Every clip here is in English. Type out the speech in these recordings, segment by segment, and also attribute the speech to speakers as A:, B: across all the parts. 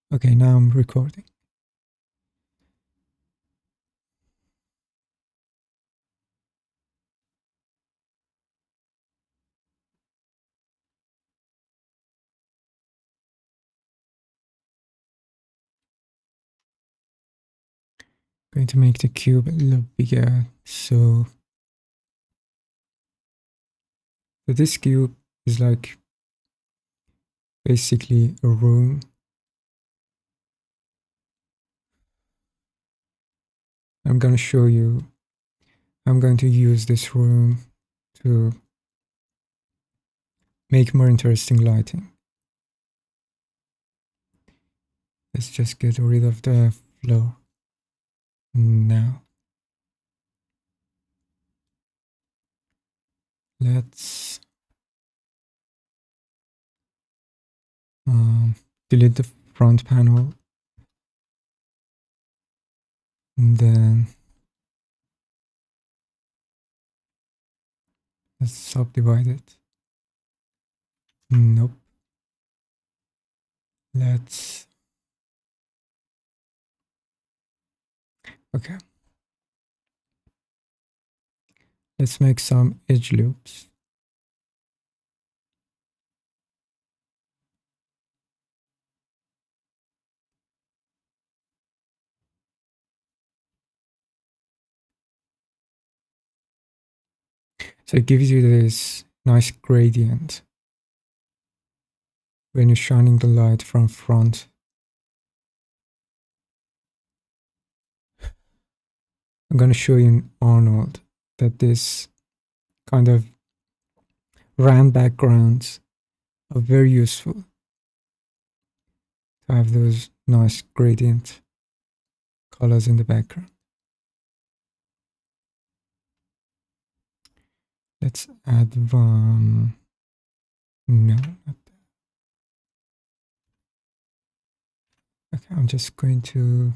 A: Okay, now I'm recording. Going to make the cube a little bigger. So this cube is like basically a room. I'm going to show you. I'm going to use this room to make more interesting lighting. Let's just get rid of the floor now. Let's delete the front panel. And then let's subdivide it. Nope. Let's... Okay. Let's make some edge loops. So it gives you this nice gradient when you're shining the light from front. I'm going to show you in Arnold that this kind of round backgrounds are very useful to have those nice gradient colors in the background. Let's add one. No, not that. Okay, I'm just going to...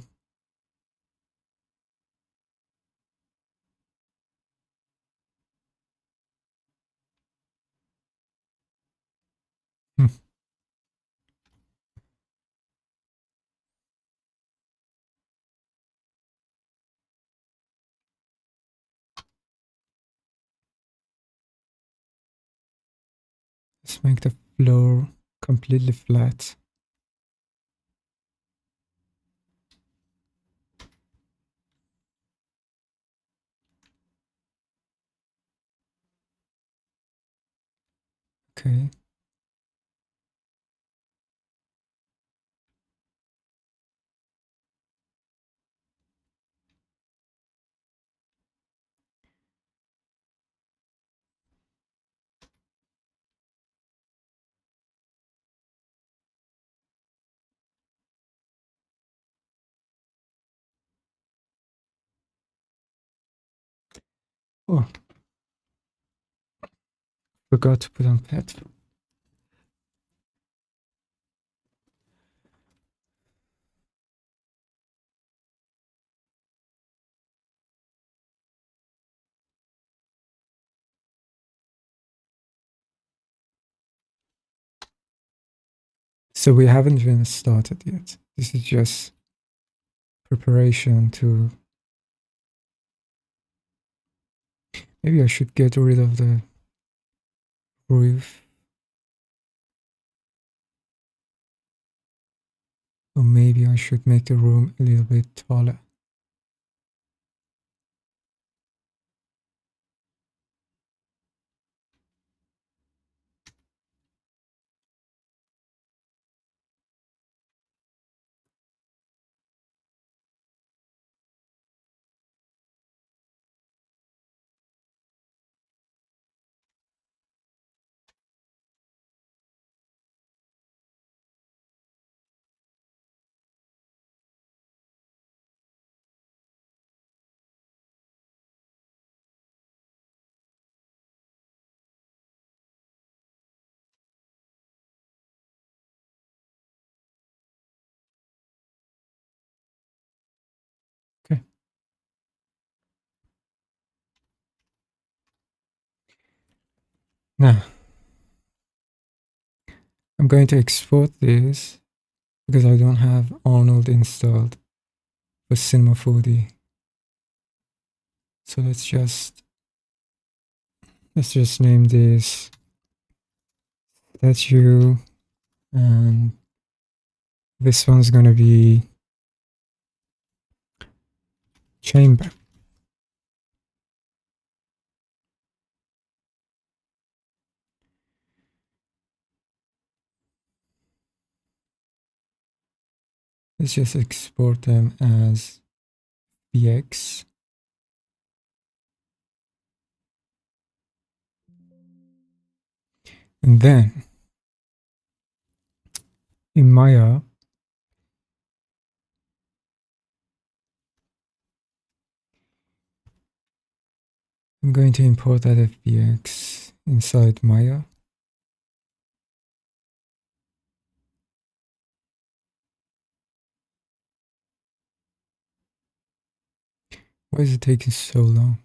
A: Let's make the floor completely flat. Okay. Oh, forgot to put on pet. So we haven't even started yet. This is just preparation to... Maybe I should get rid of the roof. Or maybe I should make the room a little bit taller. Okay. Now, I'm going to export this because I don't have Arnold installed for Cinema 4D. So let's just name this statue, and this one's gonna be chamber. Let's just export them as VX. And then in Maya, I'm going to import that FBX inside Maya. Why is it taking so long?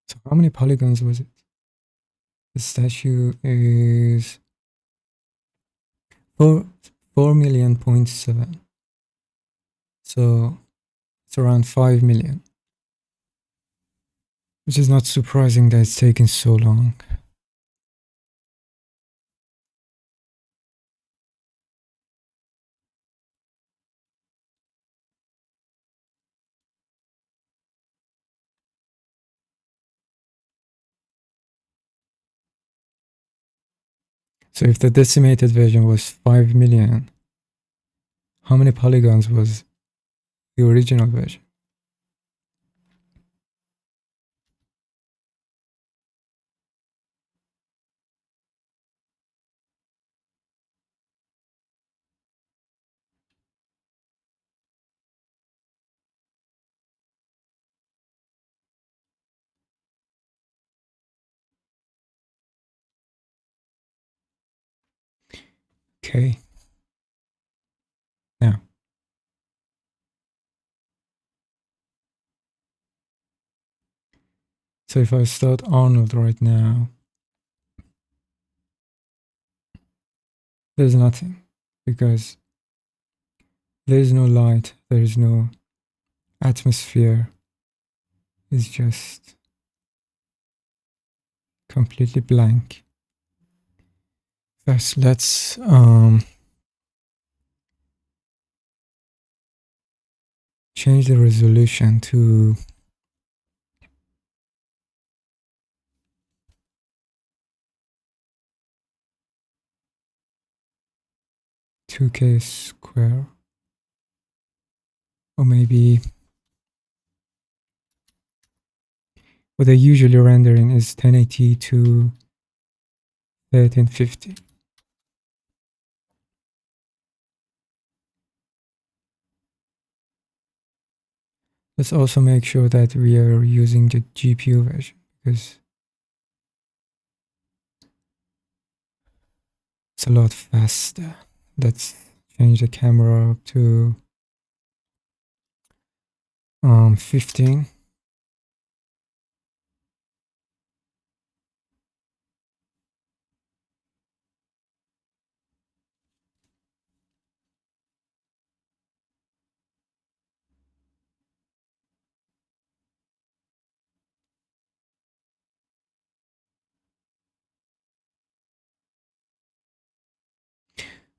A: So how many polygons was it? The statue is 4 million.7. So it's around 5 million. Which is not surprising that it's taking so long. So if the decimated version was 5 million, how many polygons was the original version? Okay. Now, so if I start Arnold right now, there's nothing because there is no light, there is no atmosphere. It's just completely blank. First, let's change the resolution to 2K square, or maybe what they usually render in is 1080 to 1350. Let's also make sure that we are using the GPU version because it's a lot faster. Let's change the camera up to 15.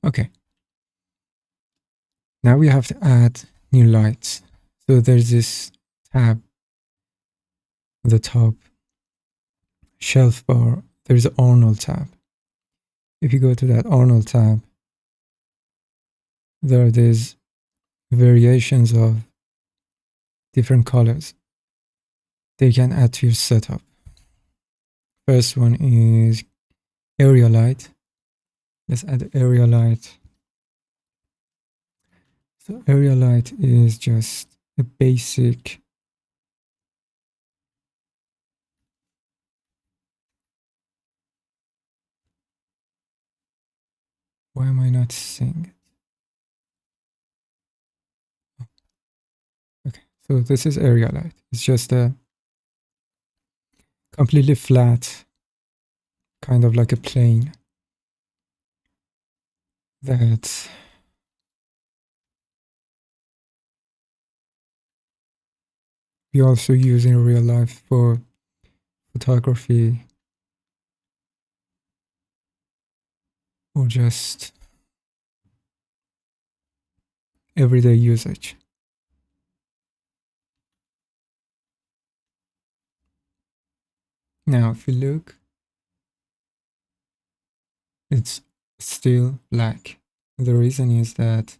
A: Okay. Now we have to add new lights. So there's this tab at the top, shelf bar. There's the Arnold tab. If you go to that Arnold tab, there are these variations of different colors they can add to your setup. First one is area light. Let's add area light. So area light is just a basic why am I not seeing it? Okay, so this is area light. It's just a completely flat, kind of like a plane. that we also use in real life for photography or just everyday usage. Now, if you look, it's still black. The reason is that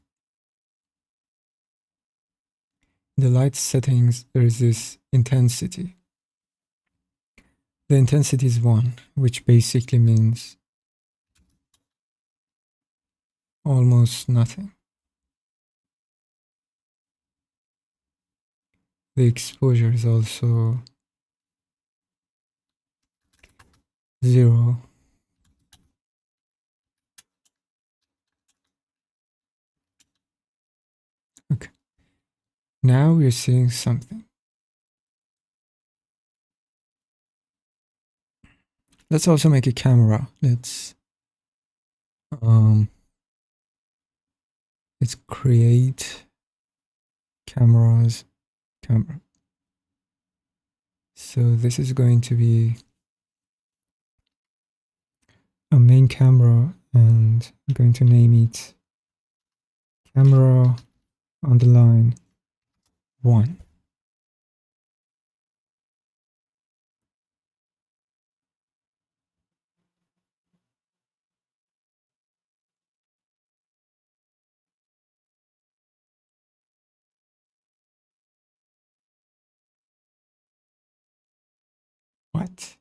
A: the light settings, there is this intensity. The intensity is 1, which basically means almost nothing. The exposure is also 0. Okay. Now we're seeing something. Let's also make a camera. Let's create camera. So this is going to be a main camera, and I'm going to name it camera underline 1. What?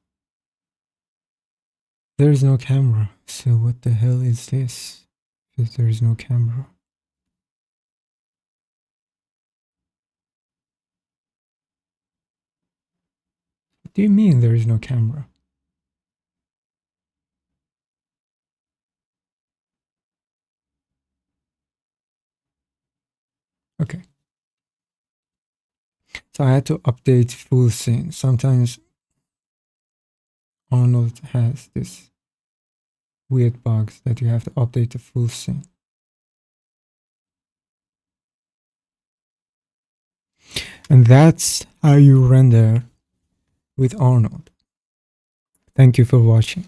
A: There is no camera. So what the hell is this? Because there is no camera. What do you mean there is no camera? Okay. So I had to update full scene. Sometimes Arnold has this weird bugs that you have to update the full scene. And that's how you render with Arnold. Thank you for watching.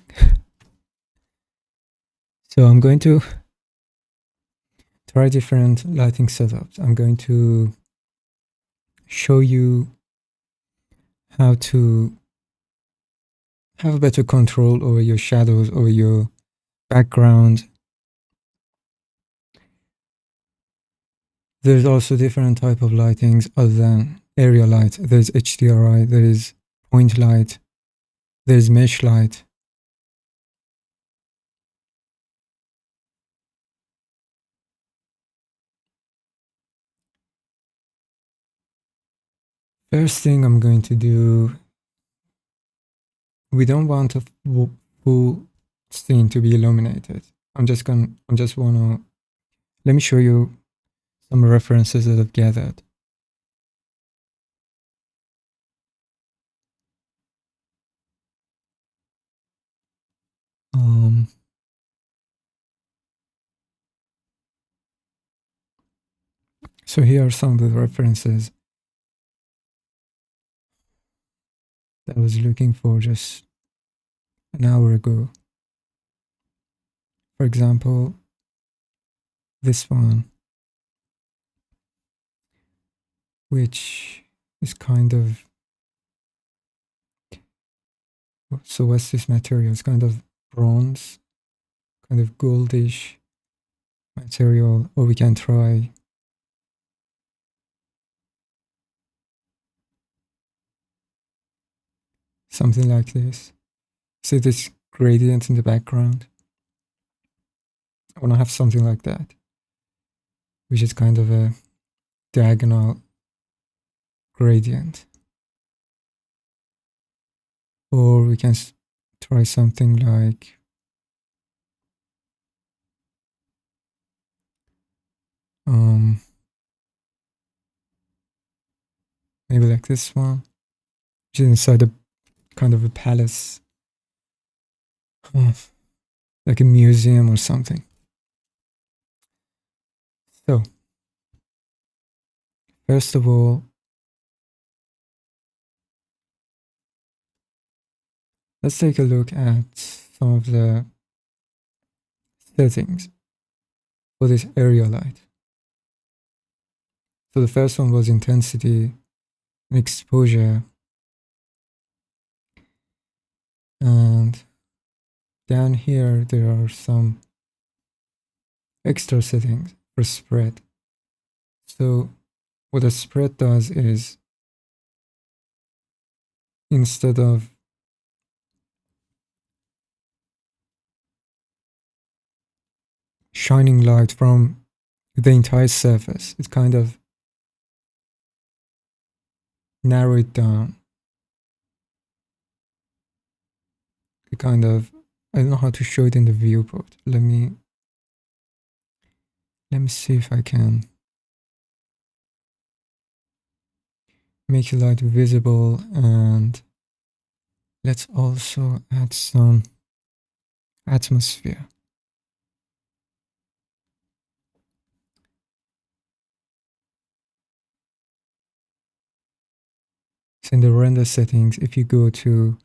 A: So I'm going to try different lighting setups. I'm going to show you how to have a better control over your shadows, over your background. There's also different type of lightings other than area light. There's HDRI, there is point light, there's mesh light. First thing I'm going to do, we don't want a full scene to be illuminated. let me show you some references that I've gathered. So here are some of the references that I was looking for just an hour ago. For example, this one, which is kind of, so what's this material? It's kind of bronze, kind of goldish material, or we can try something like this. See this gradient in the background? I want to have something like that, which is kind of a diagonal gradient. Or we can try something like maybe like this one, which is inside a kind of a palace, like a museum or something. So, first of all, let's take a look at some of the settings for this area light. So the first one was intensity and exposure, and down here there are some extra settings for spread. So what a spread does is, instead of shining light from the entire surface, it kind of narrow it down. It kind of, I don't know how to show it in the viewport. Let me see if I can make the light visible, and let's also add some atmosphere. So in the render settings, if you go to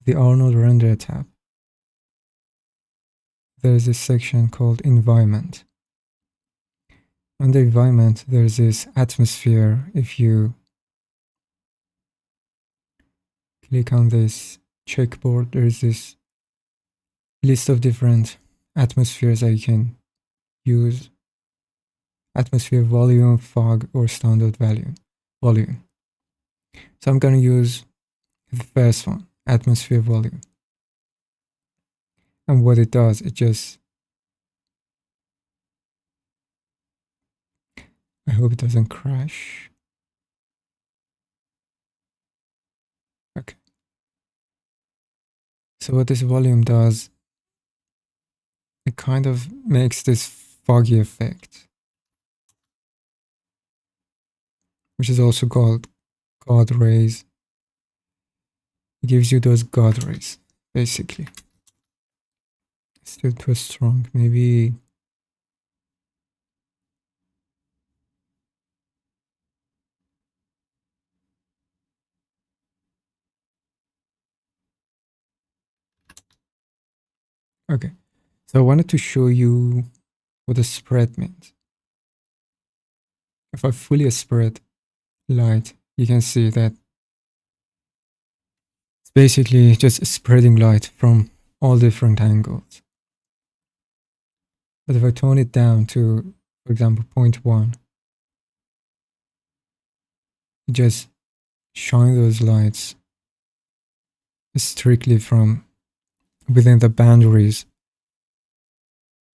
A: the Arnold Render tab, there's this section called Environment. Under Environment, there's this atmosphere. If you click on this checkboard, there's this list of different atmospheres that you can use: atmosphere, volume, fog, or standard volume. So I'm going to use the first one, atmosphere volume. And what it does, it just, I hope it doesn't crash. Okay. So what this volume does, it kind of makes this foggy effect, which is also called God rays. It gives you those God rays, basically. Still too strong, maybe. Okay, so I wanted to show you what a spread means. If I fully spread light, you can see that it's basically just spreading light from all different angles. But if I tone it down to, for example, 0.1, it just shine those lights strictly from within the boundaries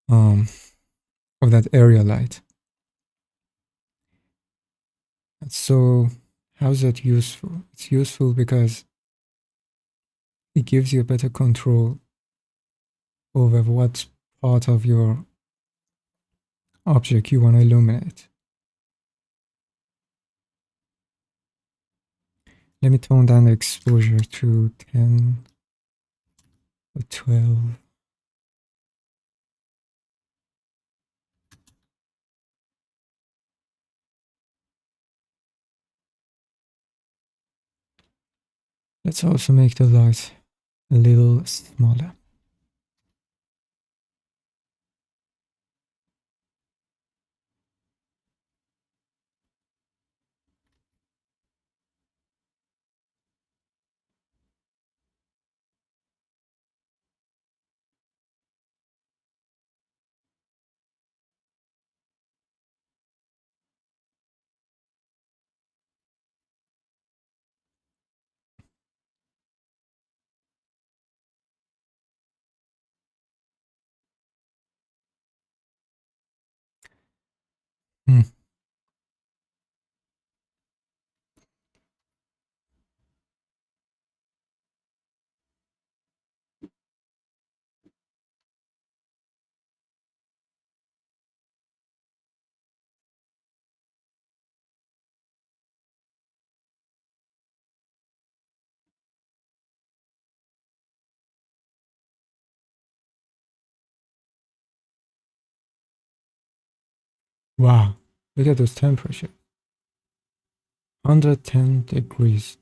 A: of that area light. And so how's that useful? It's useful because it gives you a better control over what part of your object you want to illuminate. Let me tone down the exposure to 10 or 12. Let's also make the light a little smaller. Hmm. Wow, look at those temperatures. 110 degrees.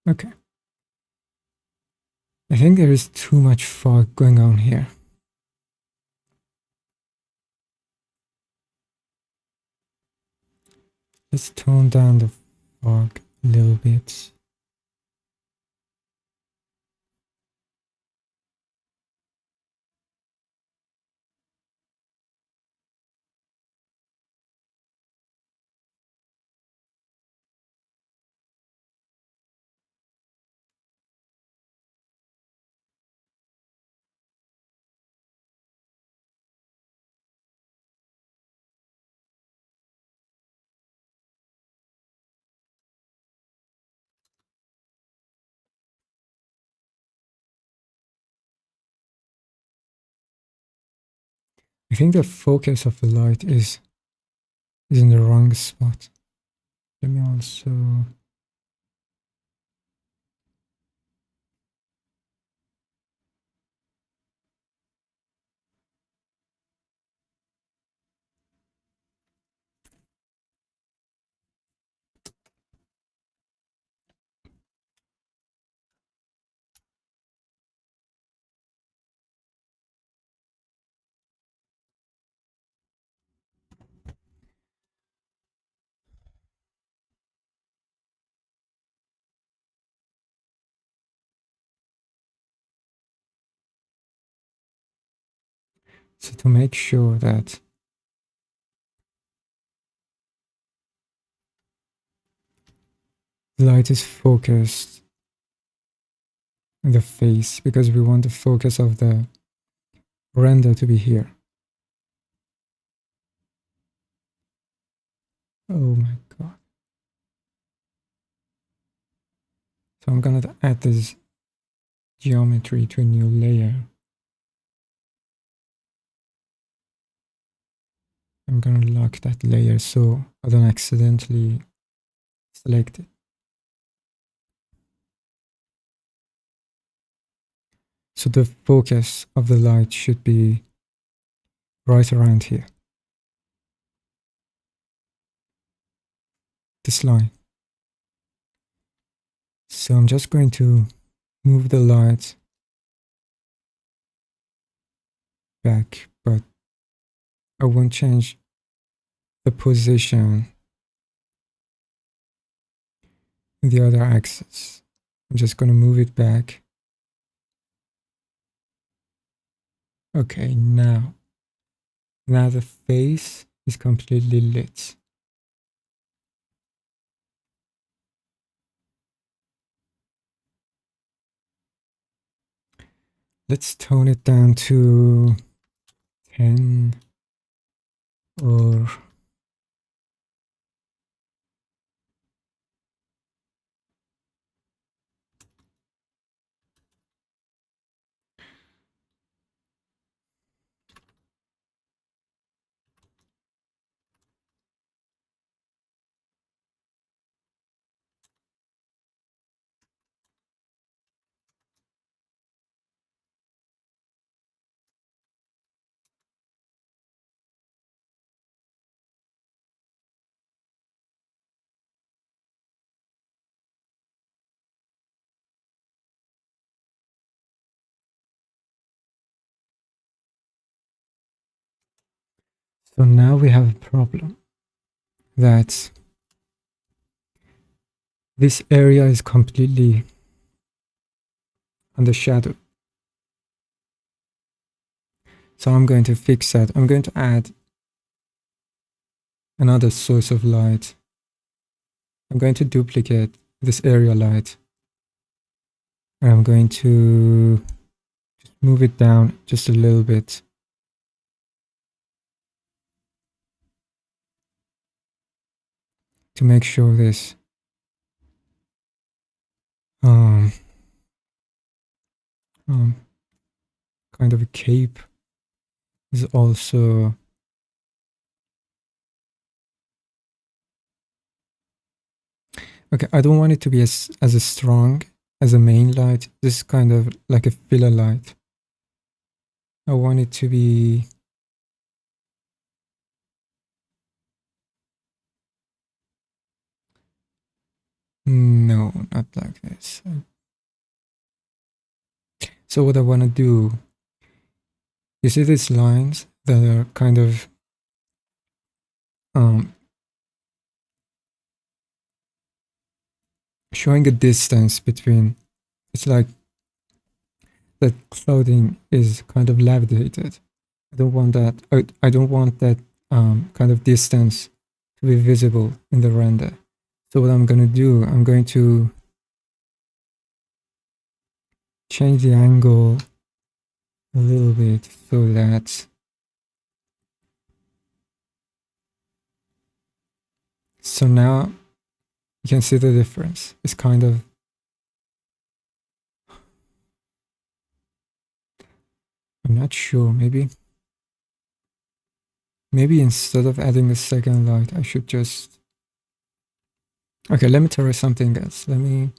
A: Okay. I think there is too much fog going on here. Let's tone down the fog a little bit. I think the focus of the light is in the wrong spot. Let me also... So to make sure that the light is focused on the face, because we want the focus of the render to be here. Oh my god. So I'm gonna add this geometry to a new layer. I'm gonna lock that layer so I don't accidentally select it. So the focus of the light should be right around here. This line. So I'm just going to move the light back, but I won't change the position in the other axis. I'm just going to move it back. Okay, now the face is completely lit. Let's tone it down to 10 or so now we have a problem that this area is completely under shadow. So I'm going to fix that. I'm going to add another source of light. I'm going to duplicate this area light. And I'm going to just move it down just a little bit. To make sure this kind of a cape is also Okay, I don't want it to be as strong as a main light. This is kind of like a filler light. I want it to be no, not like this. So what I want to do, you see these lines that are kind of showing a distance between, it's like that clothing is kind of levitated. I don't want that. I don't want that kind of distance to be visible in the render. So what I'm going to do, I'm going to change the angle a little bit so that so now you can see the difference. It's kind of I'm not sure, maybe instead of adding a second light I should just okay, let me try something else. Let me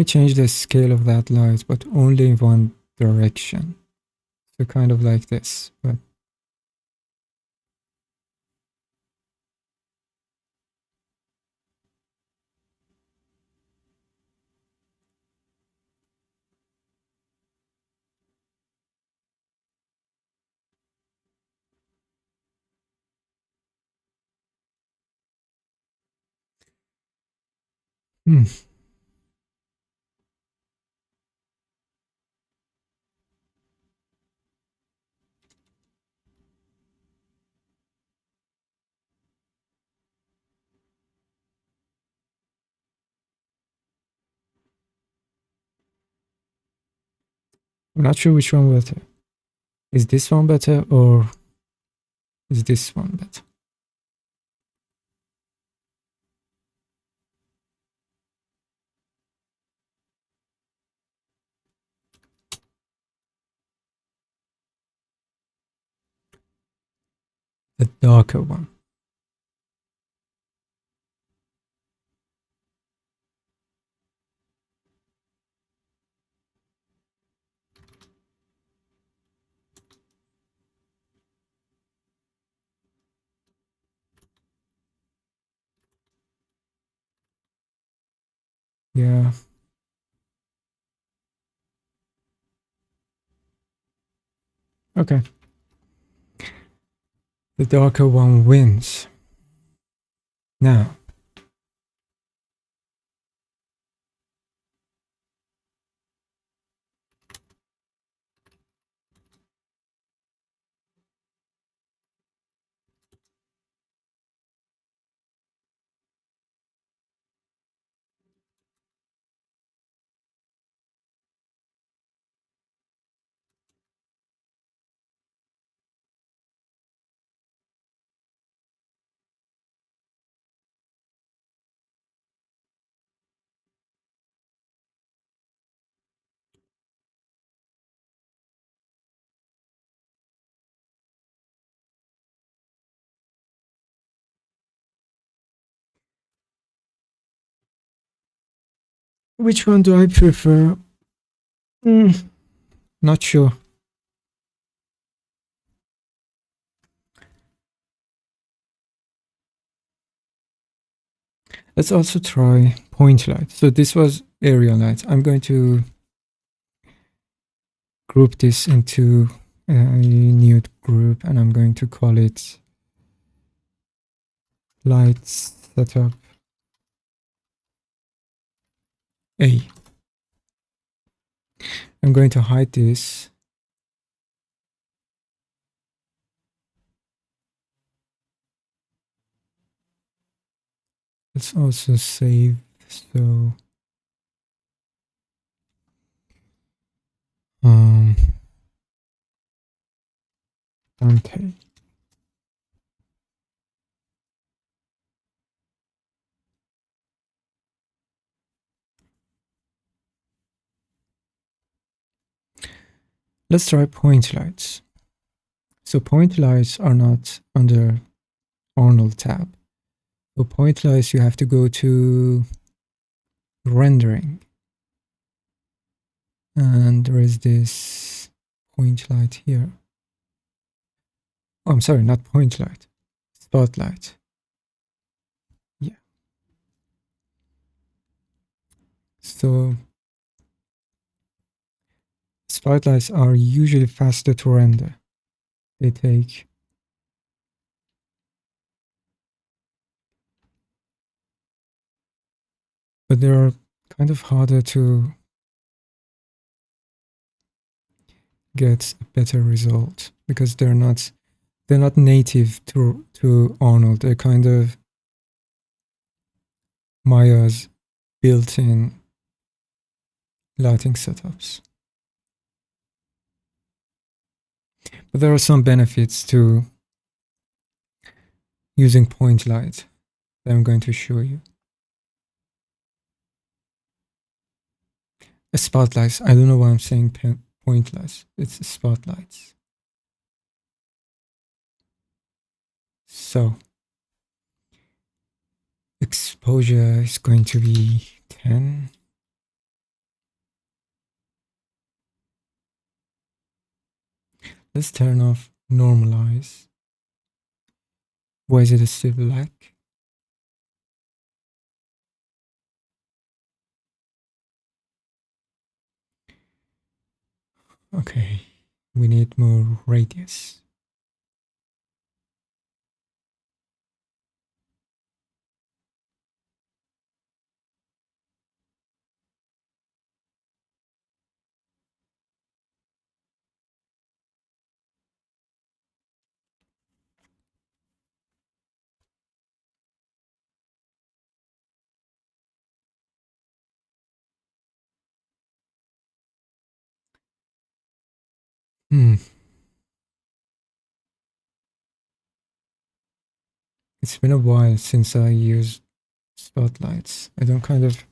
A: change the scale of that light, but only in one direction. So kind of like this, but I'm not sure which one better. Is this one better or is this one better? The darker one. Yeah. Okay. The darker one wins. Now, which one do I prefer? Not sure. Let's also try point light. So this was area light. I'm going to group this into a new group and I'm going to call it light setup A. I'm going to hide this. Let's also save. So Dante. Let's try point lights. So point lights are not under Arnold tab. For point lights, you have to go to rendering. And there is this point light here. Oh, I'm sorry, not point light. Spotlight. Yeah. So spotlights are usually faster to render. They take but they're kind of harder to get a better result because they're not native to Arnold. They're kind of Maya's built-in lighting setups. But there are some benefits to using point light that I'm going to show you. Spotlights. I don't know why I'm saying point lights. It's spotlights. So exposure is going to be 10. Let's turn off normalize. Why is it still black? Okay, we need more radius. It's been a while since I used spotlights. I don't kind of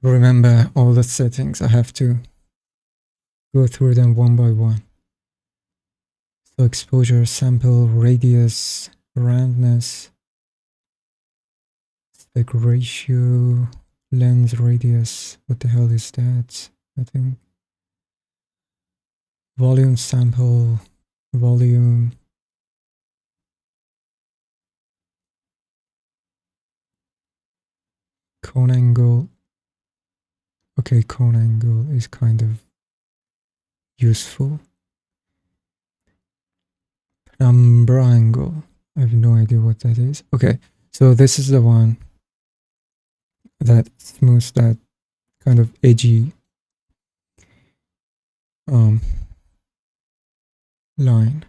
A: remember all the settings. I have to go through them one by one. So exposure, sample, radius, roundness, aspect ratio, lens radius. What the hell is that? I think volume, sample, volume. Cone angle. Okay, cone angle is kind of useful. Penumbra angle. I have no idea what that is. Okay, so this is the one that smooths that kind of edgy line.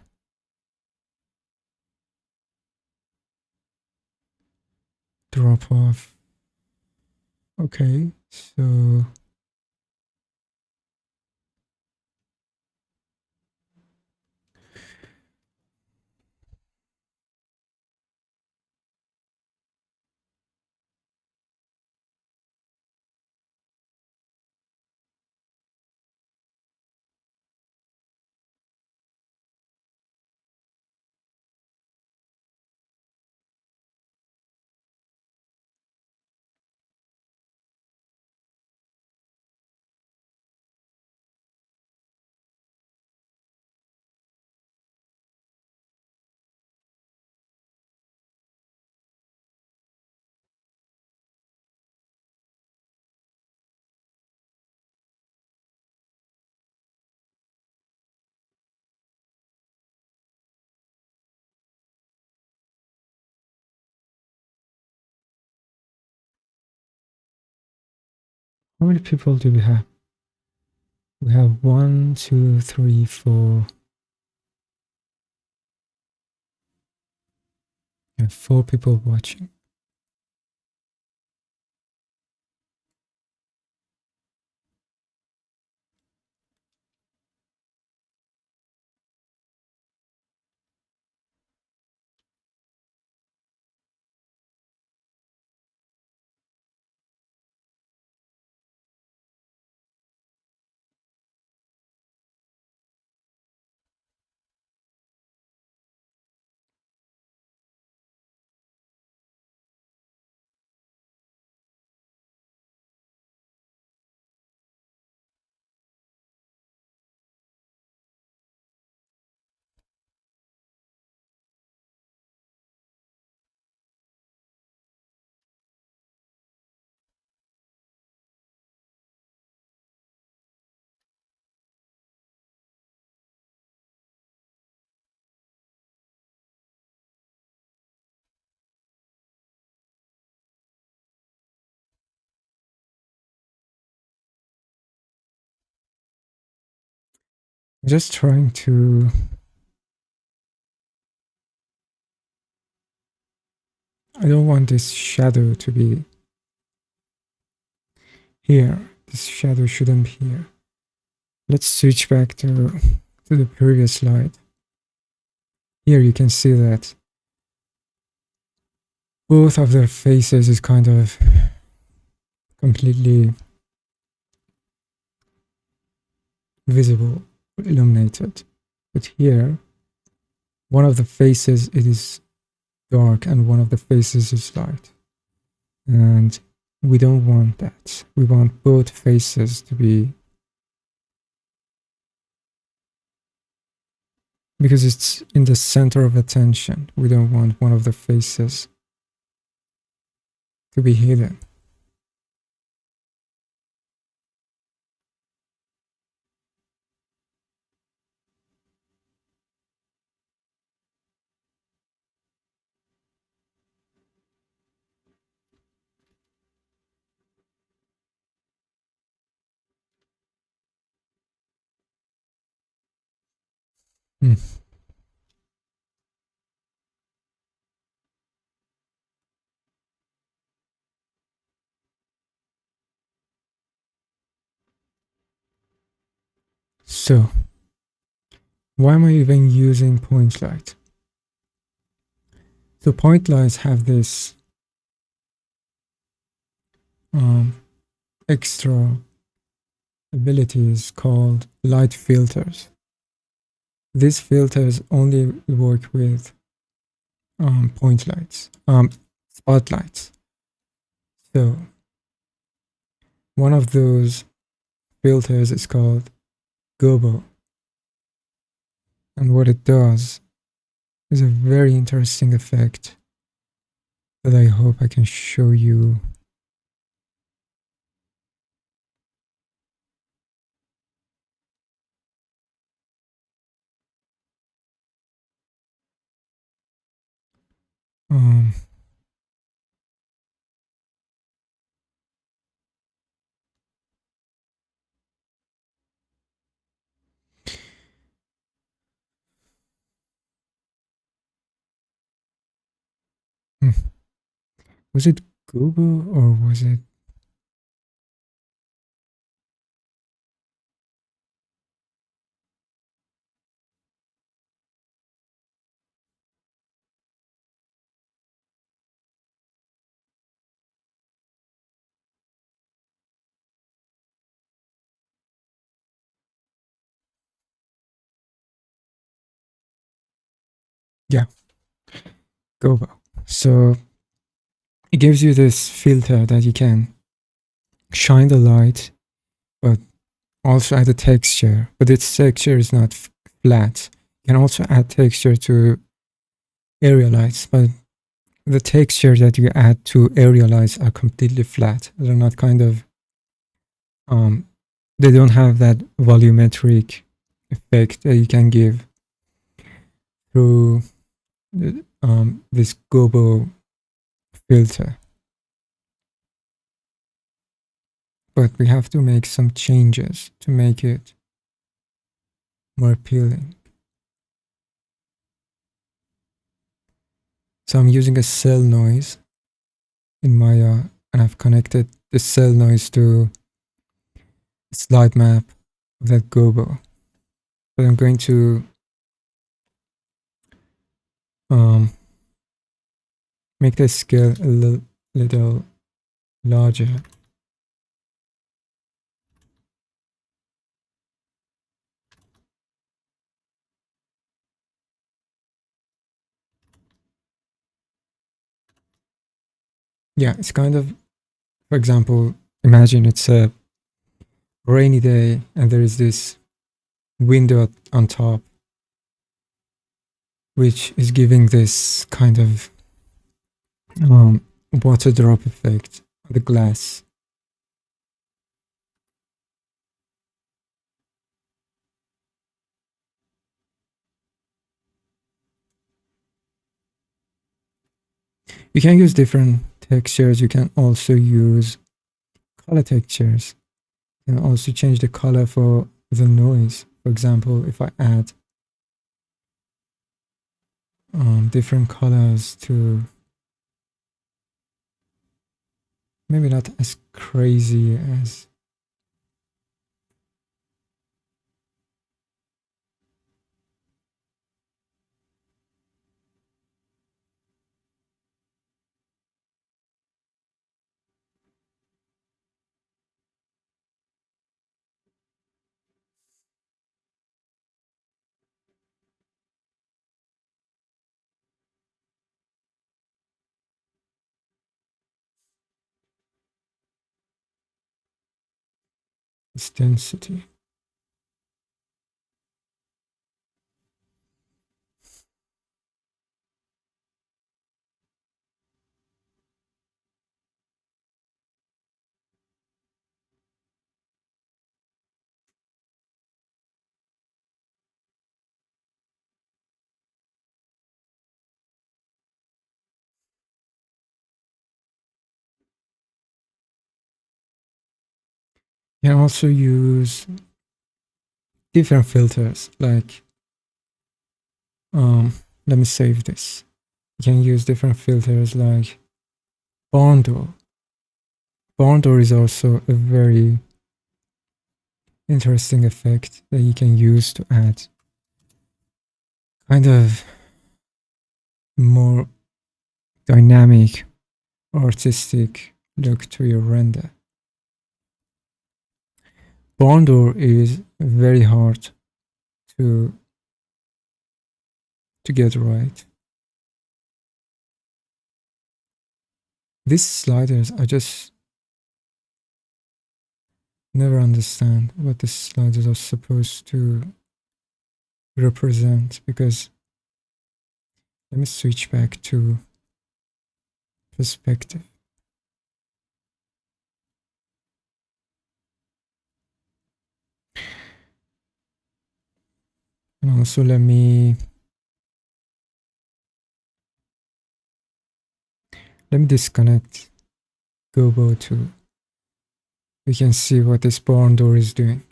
A: Drop off. Okay, so how many people do we have? We have 1, 2, 3, 4. We have 4 people watching. I'm just trying to I don't want this shadow to be here. This shadow shouldn't be here. Let's switch back to the previous slide. Here you can see that both of their faces is kind of completely visible, illuminated. But here, one of the faces it is dark and one of the faces is light. And we don't want that. We want both faces to be, because it's in the center of attention. We don't want one of the faces to be hidden. Hmm. So, why am I even using point light? So point lights have this extra abilities called light filters. These filters only work with point lights, spotlights. So one of those filters is called gobo. And what it does is a very interesting effect that I hope I can show you. Um, was it gobo or was it? Yeah, gobo. So it gives you this filter that you can shine the light, but also add a texture. But its texture is not flat. You can also add texture to area lights, but the texture that you add to area lights are completely flat. They're not kind of they don't have that volumetric effect that you can give through this gobo filter. But we have to make some changes to make it more appealing. So I'm using a cell noise in Maya, and I've connected the cell noise to a slide map of that gobo. But I'm going to make the scale a little larger. Yeah, it's kind of, for example, imagine it's a rainy day and there is this window on top, which is giving this kind of water drop effect on the glass. You can use different textures. You can also use color textures. You can also change the color for the noise, For example, if I add different colors to, maybe not as crazy as its density. You can also use different filters, like, let me save this. You can use different filters like barn door. Barn door is also a very interesting effect that you can use to add kind of more dynamic, artistic look to your render. Barn door is very hard to get right. These sliders, I just never understand what the sliders are supposed to represent, because let me switch back to perspective. And also let me disconnect Gobo too. We can see what this barn door is doing.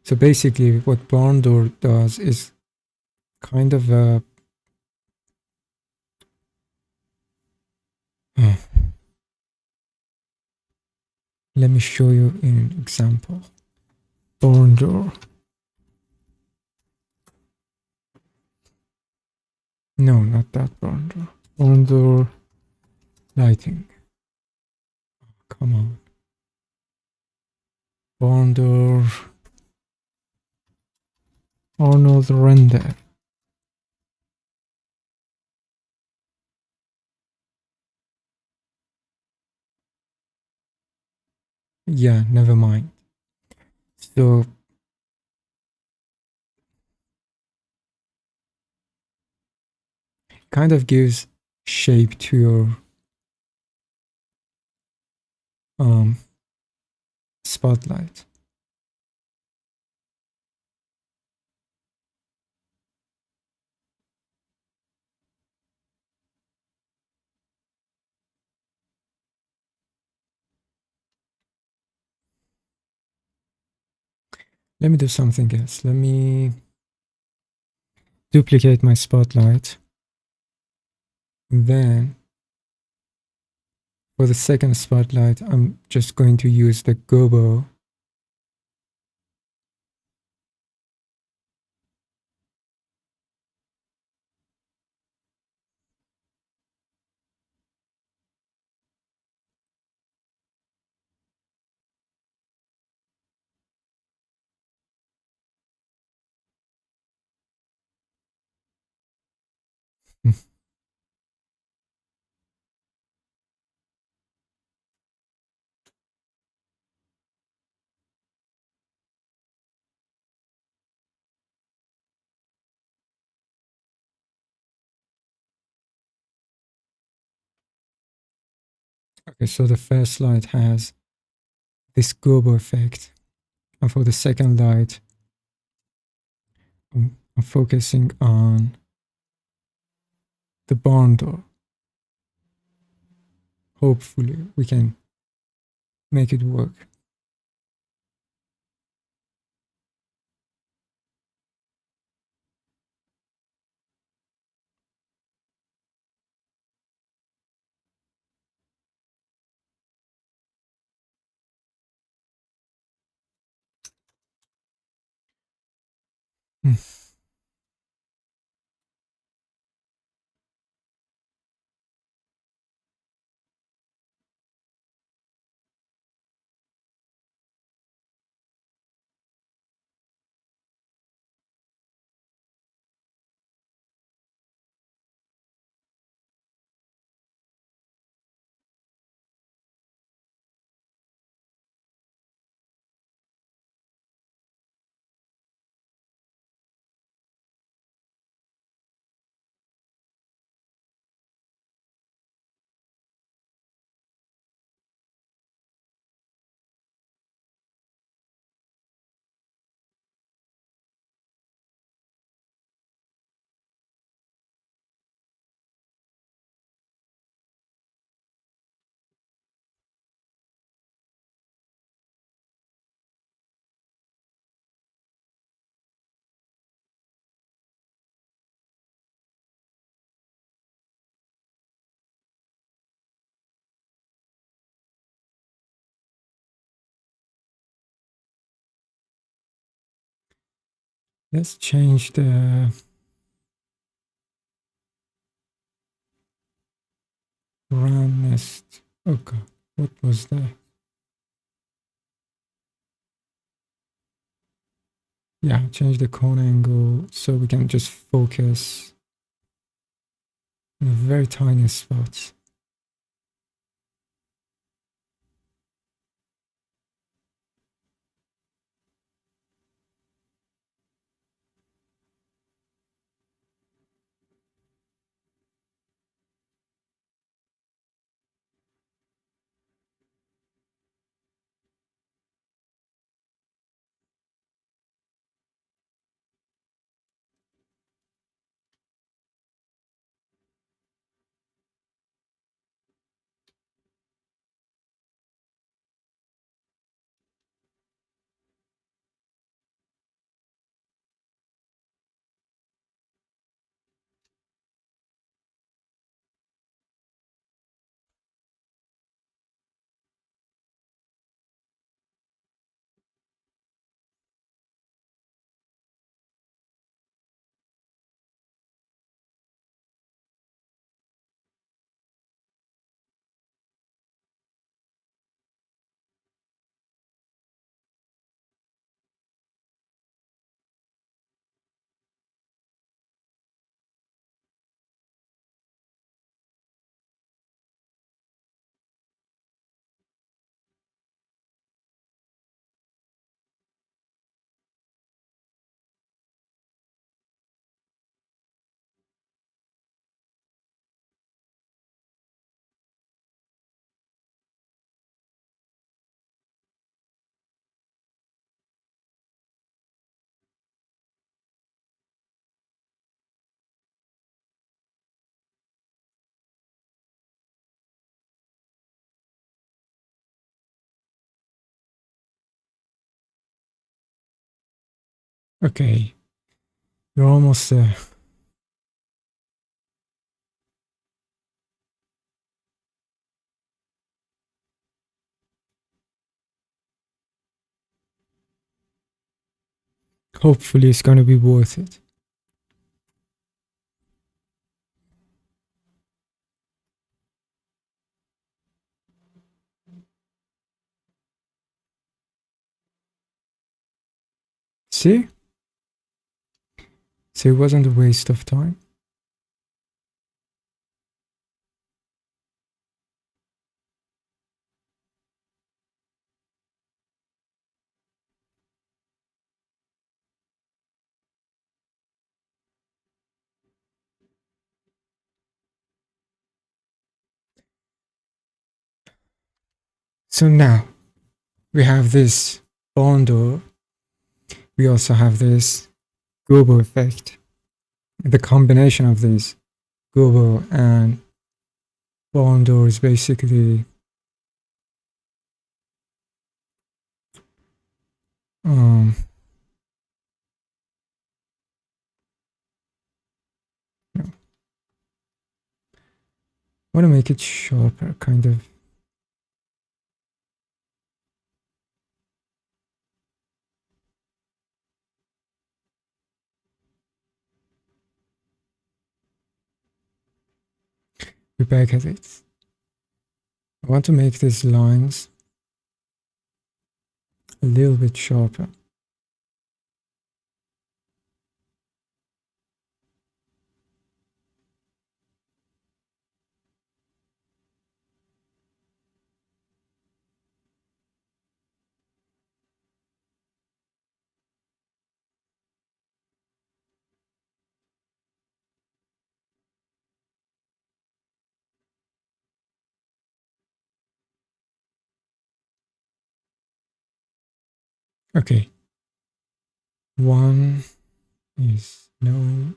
A: So basically what barn door does is kind of a let me show you an example. Barn door. No, not that barn door. Barn door lighting. Come on. Barn door Arnold render. Yeah, never mind. So kind of gives shape to your spotlight. Let me do something else. Let me duplicate my spotlight. Then for the second spotlight, I'm just going to use the Gobo. Okay, so the first light has this Gobo effect. And for the second light, I'm focusing on the barn door. Hopefully we can make it work. Hmm. Let's change the roundness. Oh god, what was that? Yeah, change the cone angle so we can just focus in a very tiny spot. Okay, you're almost there. Hopefully it's gonna be worth it. See? So it wasn't a waste of time. So now we have this bundle. We also have this Gobo effect. The combination of these Gobo and bundle is basically um no, I want to make it sharper, kind of. we're back at it. I want to make these lines a little bit sharper. Okay. One is no.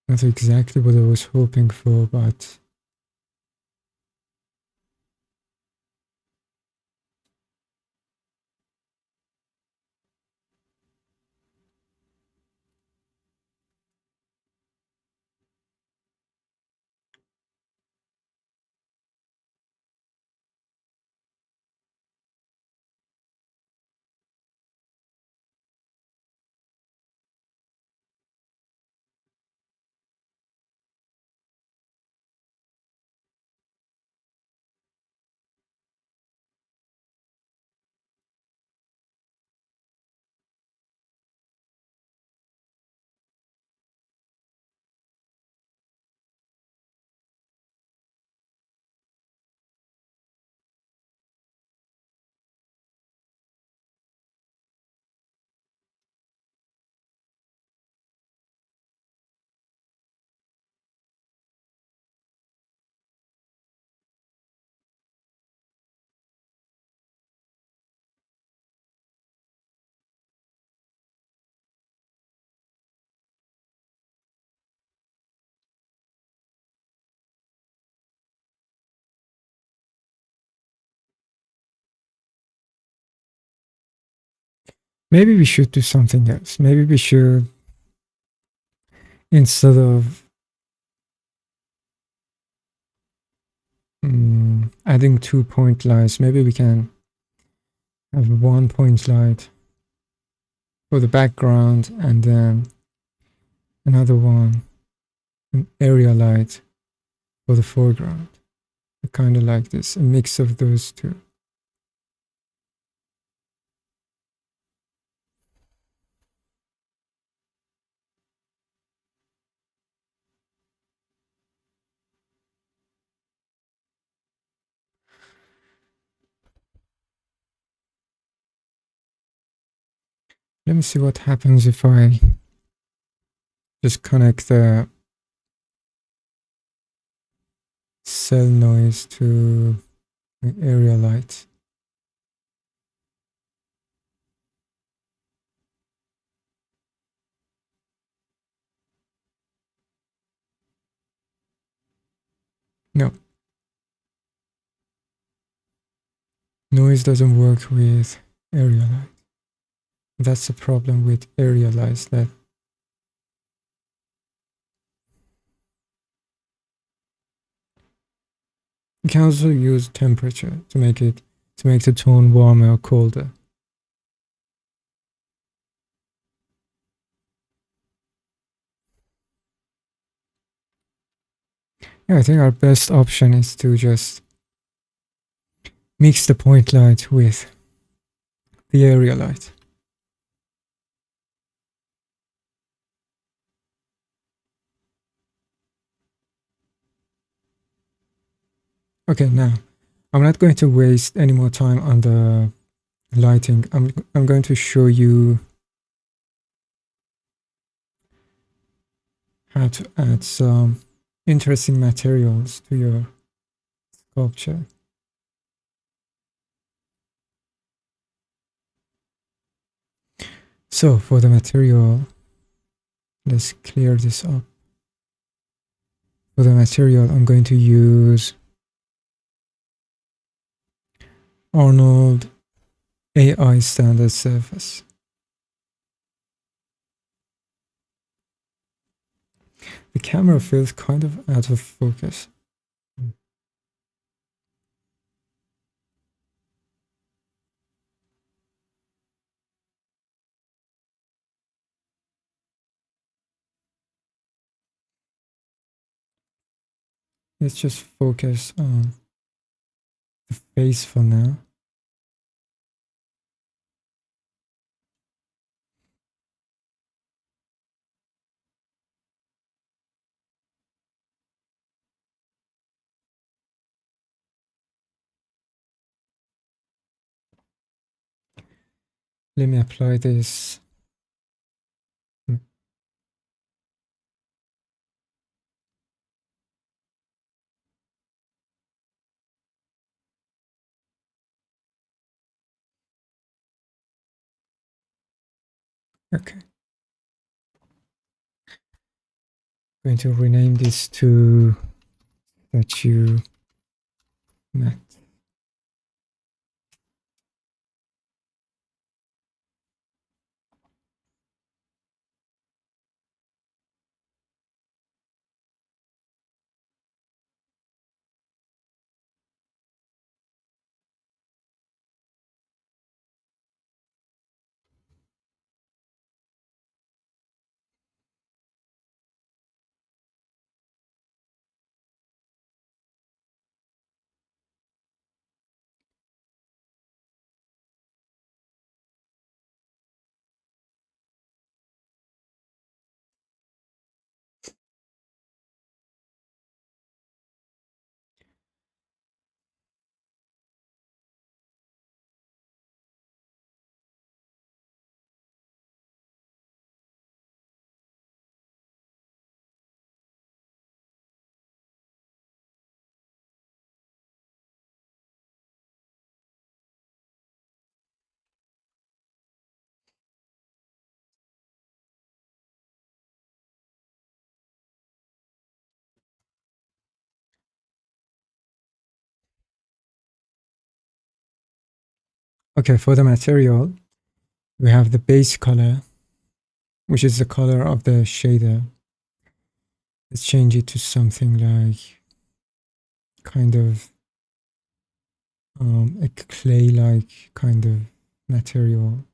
A: Not exactly what I was hoping for, but maybe we should do something else. Maybe we should, instead of adding 2 point lights, maybe we can have 1 point light for the background and then another one, an area light for the foreground. Kind of like this, a mix of those two. Let me see what happens if I just connect the cell noise to the area light. No. Noise doesn't work with area light. That's the problem with area lights, that you can also use temperature to make the tone warmer or colder. Yeah, I think our best option is to just mix the point light with the area light. Okay, now I'm not going to waste any more time on the lighting. I'm going to show you how to add some interesting materials to your sculpture. So for the material, let's clear this up. For the material, I'm going to use Arnold AI standard surface. The camera feels kind of out of focus. Let's just focus on the face for now. Let me apply this. Okay. I'm going to rename this to statue matte. Okay, for the material, we have the base color, which is the color of the shader. Let's change it to something like kind of a clay-like kind of material,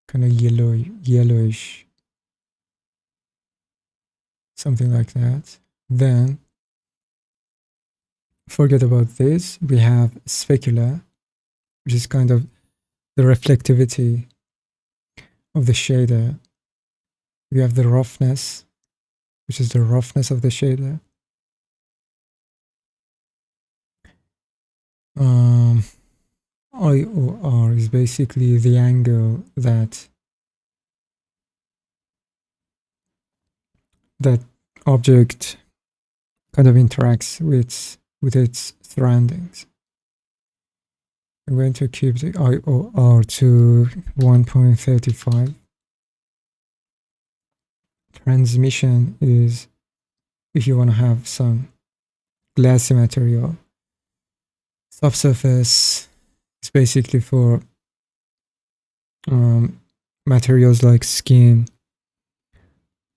A: kind of yellowish, something like that. Then forget about this. We have specular, which is kind of the reflectivity of the shader. We have the roughness, which is the roughness of the shader. IOR is basically the angle that object kind of interacts with its surroundings. I'm going to keep the IOR to 1.35. Transmission is if you want to have some glassy material. Subsurface is basically for materials like skin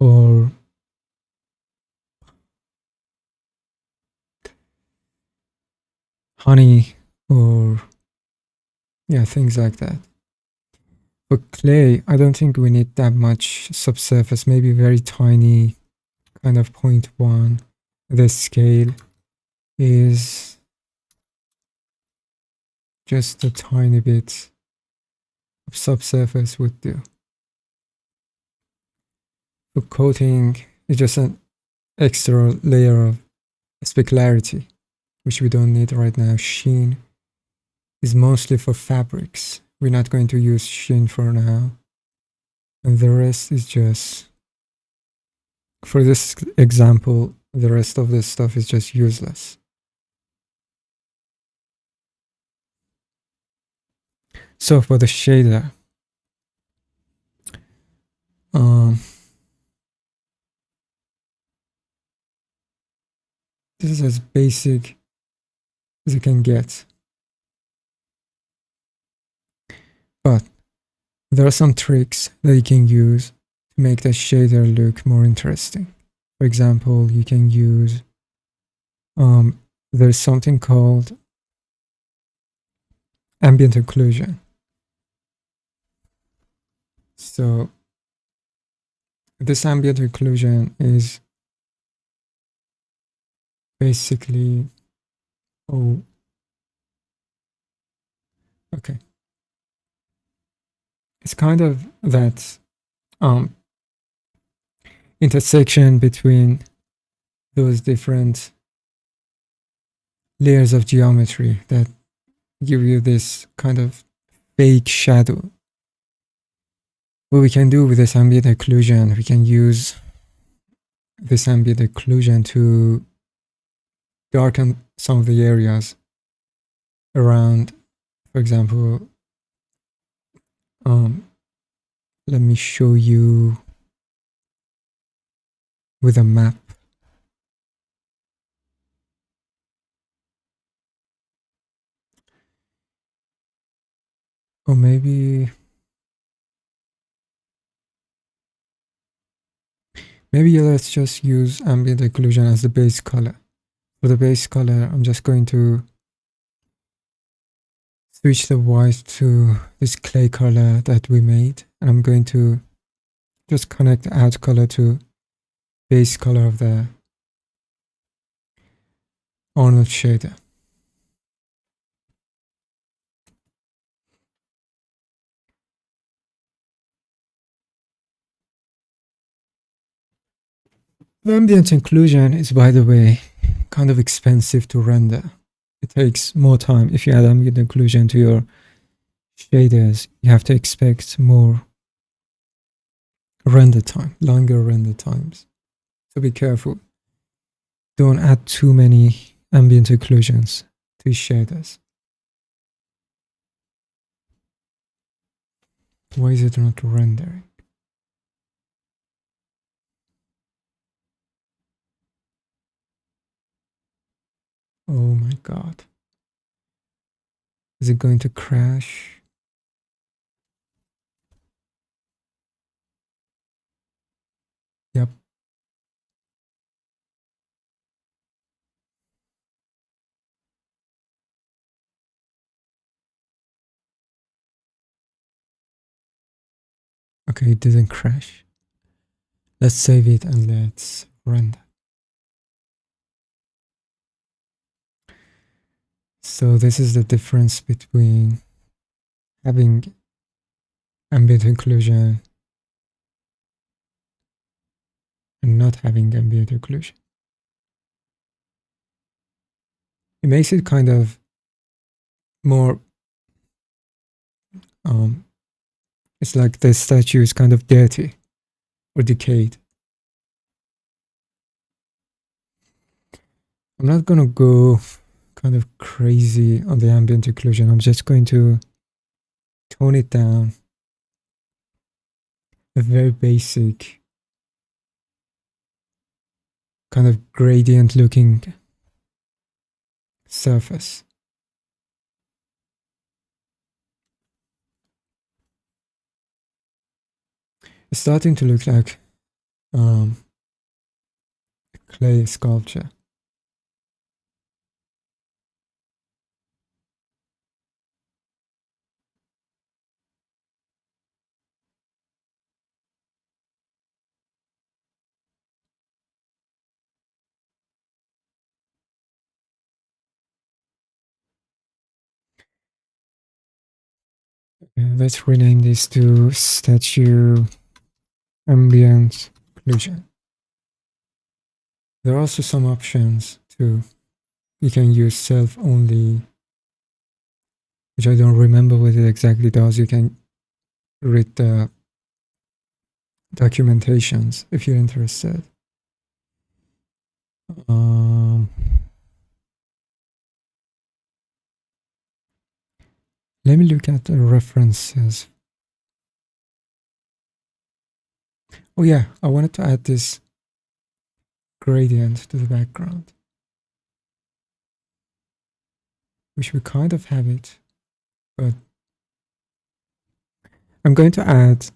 A: or honey or things like that. For clay, I don't think we need that much subsurface, maybe very tiny, kind of 0.1. The scale is just a tiny bit of subsurface would do. For coating, it's just an extra layer of specularity, which we don't need right now. Sheen is mostly for fabrics. We're not going to use sheen for now. And the rest is just, for this example, the rest of this stuff is just useless. So for the shader, this is as basic as you can get. But there are some tricks that you can use to make the shader look more interesting. For example, you can use, there's something called ambient occlusion. So this ambient occlusion is basically, okay. It's kind of that intersection between those different layers of geometry that give you this kind of fake shadow. What we can do with this ambient occlusion, we can use this ambient occlusion to darken some of the areas around, for example, let me show you with a map. Or maybe let's just use ambient occlusion as the base color. For the base color, I'm just going to switch the white to this clay color that we made, and I'm going to just connect the add color to base color of the Arnold shader. The ambient occlusion is, by the way, kind of expensive to render. It takes more time. If you add ambient occlusion to your shaders, you have to expect more render time, longer render times. So be careful. Don't add too many ambient occlusions to shaders. Why is it not rendering? Oh my god. Is it going to crash? Yep. Okay, it didn't crash. Let's save it and let's render. So this is the difference between having ambient occlusion and not having ambient occlusion. It makes it kind of more, it's like the statue is kind of dirty or decayed. I'm not gonna go kind of crazy on the ambient occlusion. I'm just going to tone it down. A very basic kind of gradient looking surface. It's starting to look like a clay sculpture. Let's rename this to statue ambient occlusion. There are also some options too. You can use self only, which I don't remember what it exactly does. You can read the documentations if you're interested. Let me look at the references. Oh yeah, I wanted to add this gradient to the background. Which we kind of have it, but I'm going to add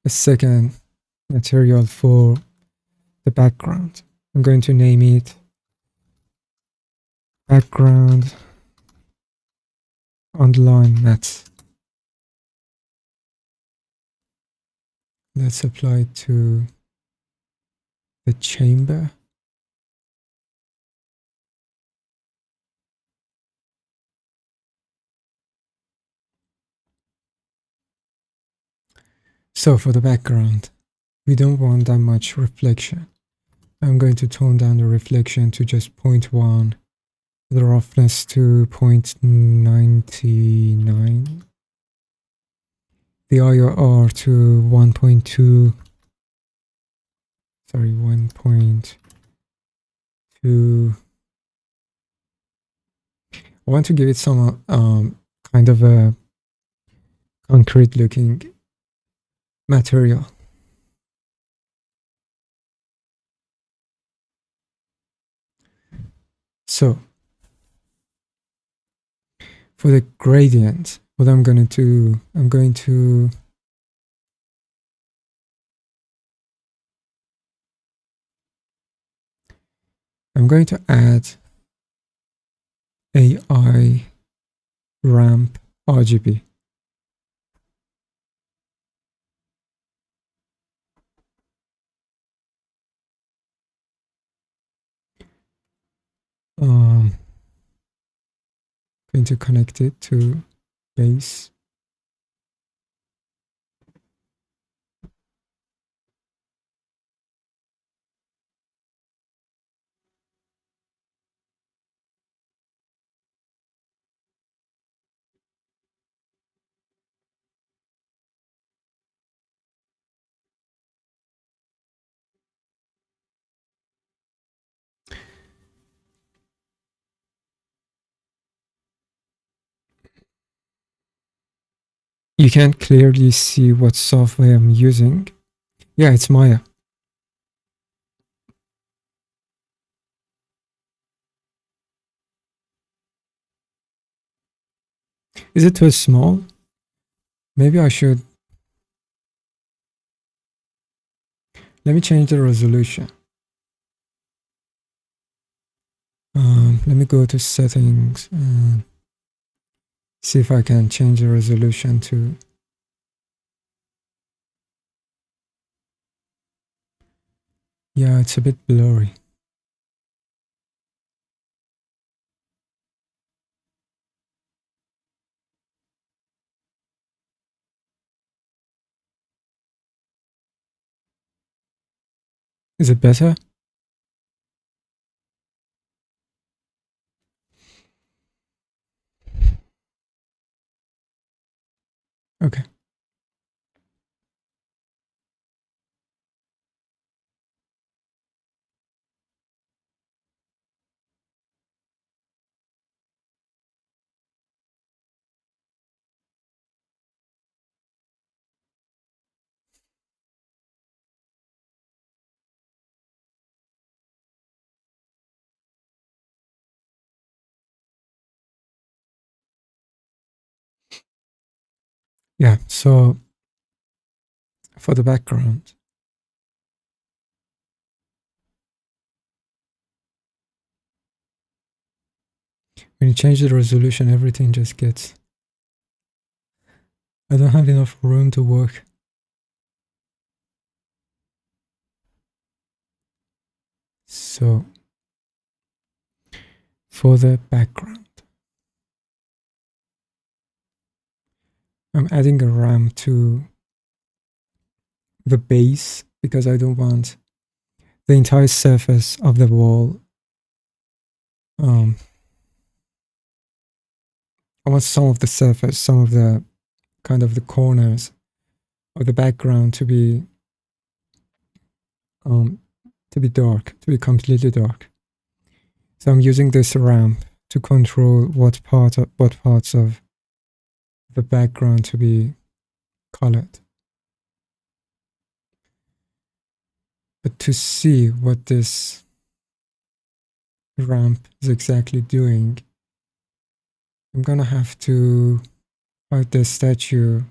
A: a second material for the background. I'm going to name it background underline matte. Let's apply it to the chamber. So for the background, we don't want that much reflection. I'm going to tone down the reflection to just 0.1, the roughness to 0.99, the IRR to 1.2, sorry, 1.2. I want to give it some kind of a concrete looking material. So for the gradient, what I'm going to do, I'm going to add AI ramp RGB. Going to connect it to base. You can't clearly see what software I'm using. Yeah, it's Maya. Is it too small? Maybe I should. Let me change the resolution. Let me go to settings and see if I can change the resolution to. Yeah, it's a bit blurry. Is it better? Okay. Yeah, so for the background, when you change the resolution, everything just gets. I don't have enough room to work. So for the background, I'm adding a ramp to the base because I don't want the entire surface of the wall. I want some of the surface, some of the kind of the corners of the background to be dark, to be completely dark. So I'm using this ramp to control what parts of the background to be colored. But to see what this ramp is exactly doing, I'm gonna have to hide the statue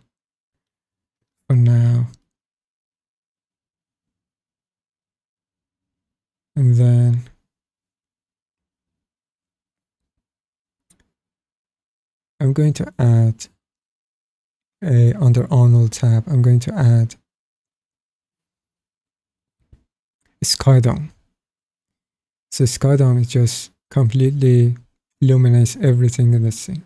A: for now. And then I'm going to add under Arnold tab, I'm going to add Sky Dome. So Sky Dome is just completely illuminates everything in the scene.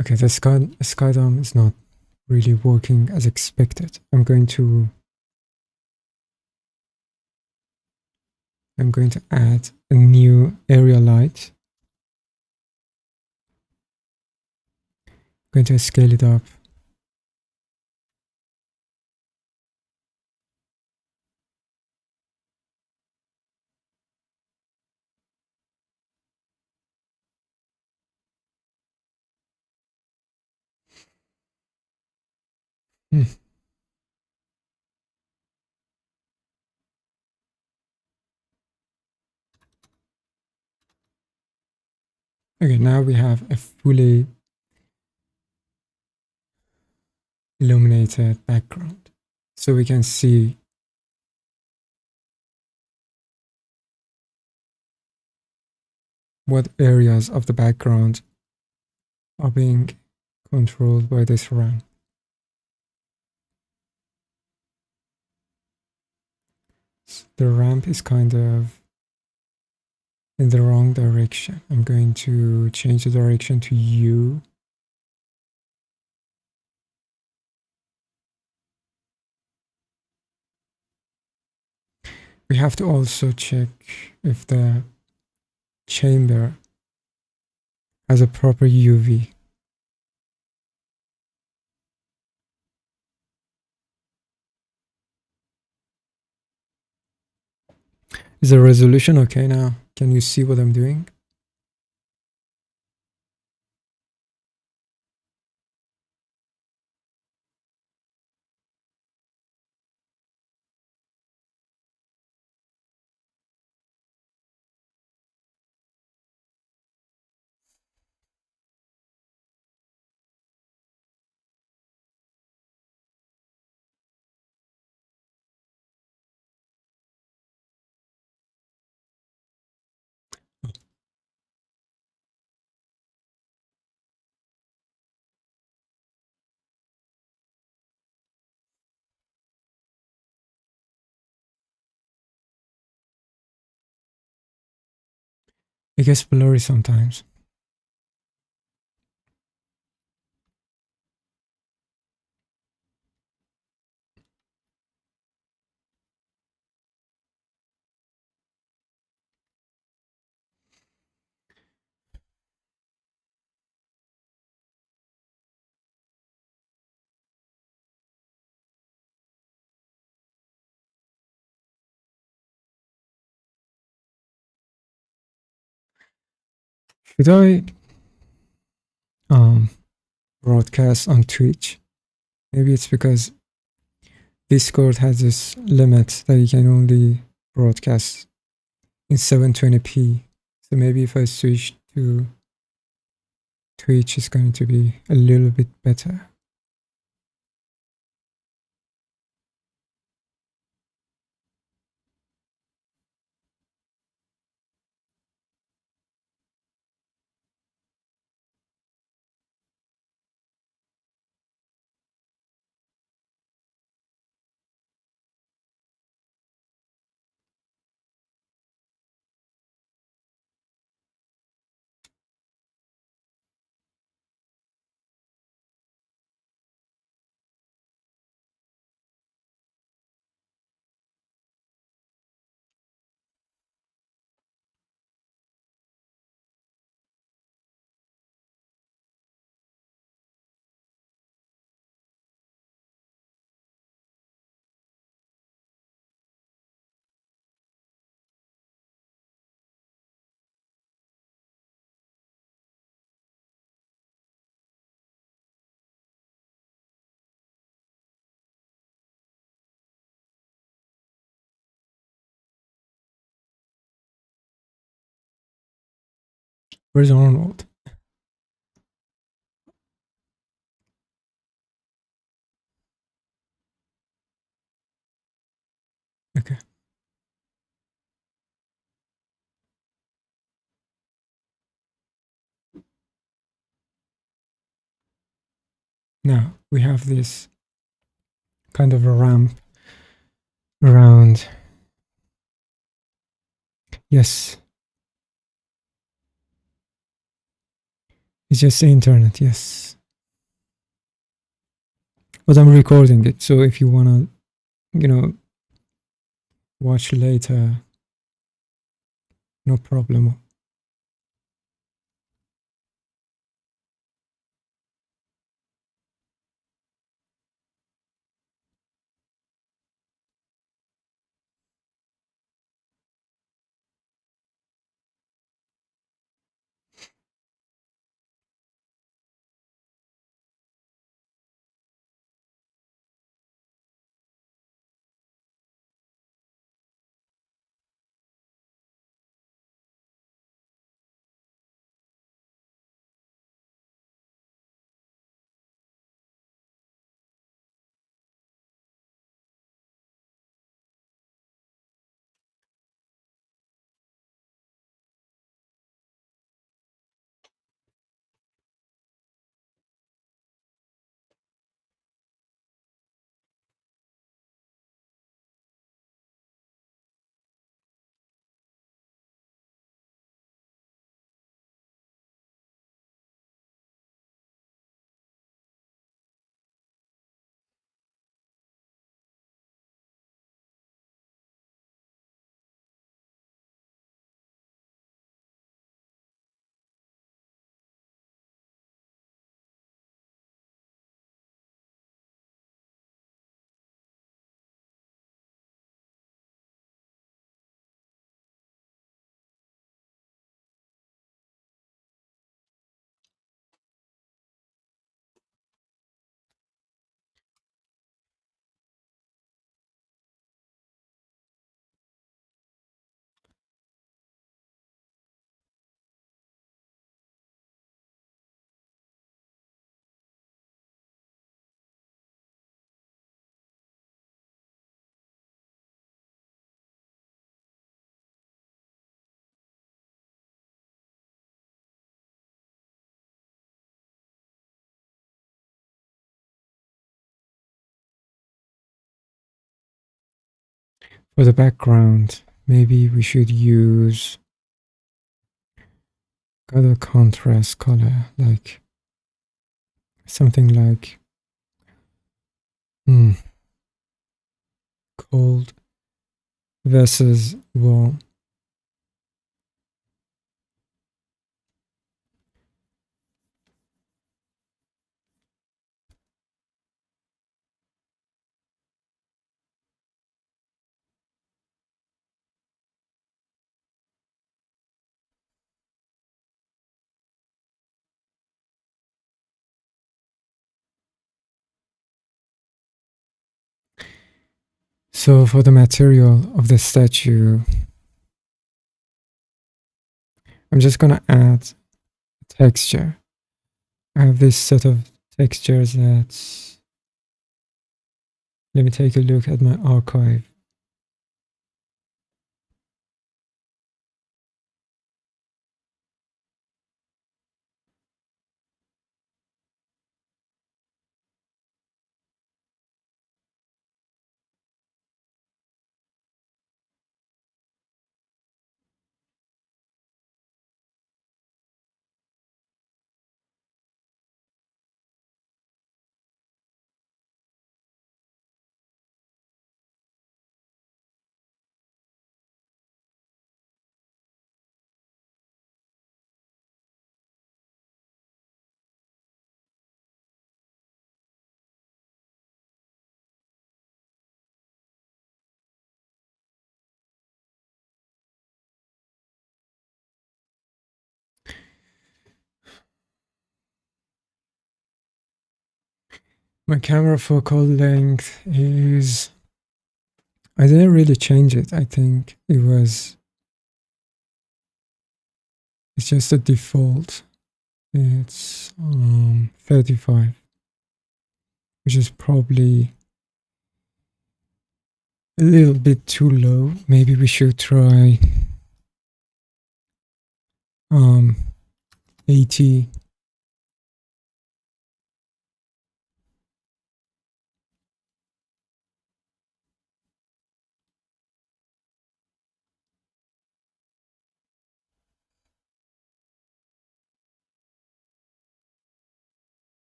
A: Okay, the Sky Dome is not really working as expected. I'm going to add a new area light. I'm going to scale it up. Hmm. Okay, now we have a fully illuminated background. So we can see what areas of the background are being controlled by this ramp. The ramp is kind of in the wrong direction. I'm going to change the direction to U. We have to also check if the chamber has a proper UV. Is the resolution okay now? Can you see what I'm doing? It gets blurry sometimes. Should I um, broadcast on Twitch? Maybe it's because Discord has this limit that you can only broadcast in 720p. So maybe if I switch to Twitch, it's going to be a little bit better. Where's Arnold? Okay. Now we have this kind of a ramp around. Yes. It's just the internet, yes. But I'm recording it, so if you wanna, watch later, no problem. For the background, maybe we should use color contrast color, like something like cold versus warm. So for the material of the statue, I'm just gonna add texture. I have this set of textures that, let me take a look at my archive. My camera focal length is, I didn't really change it. I think it's It's just a default. It's 35, which is probably a little bit too low. Maybe we should try 80.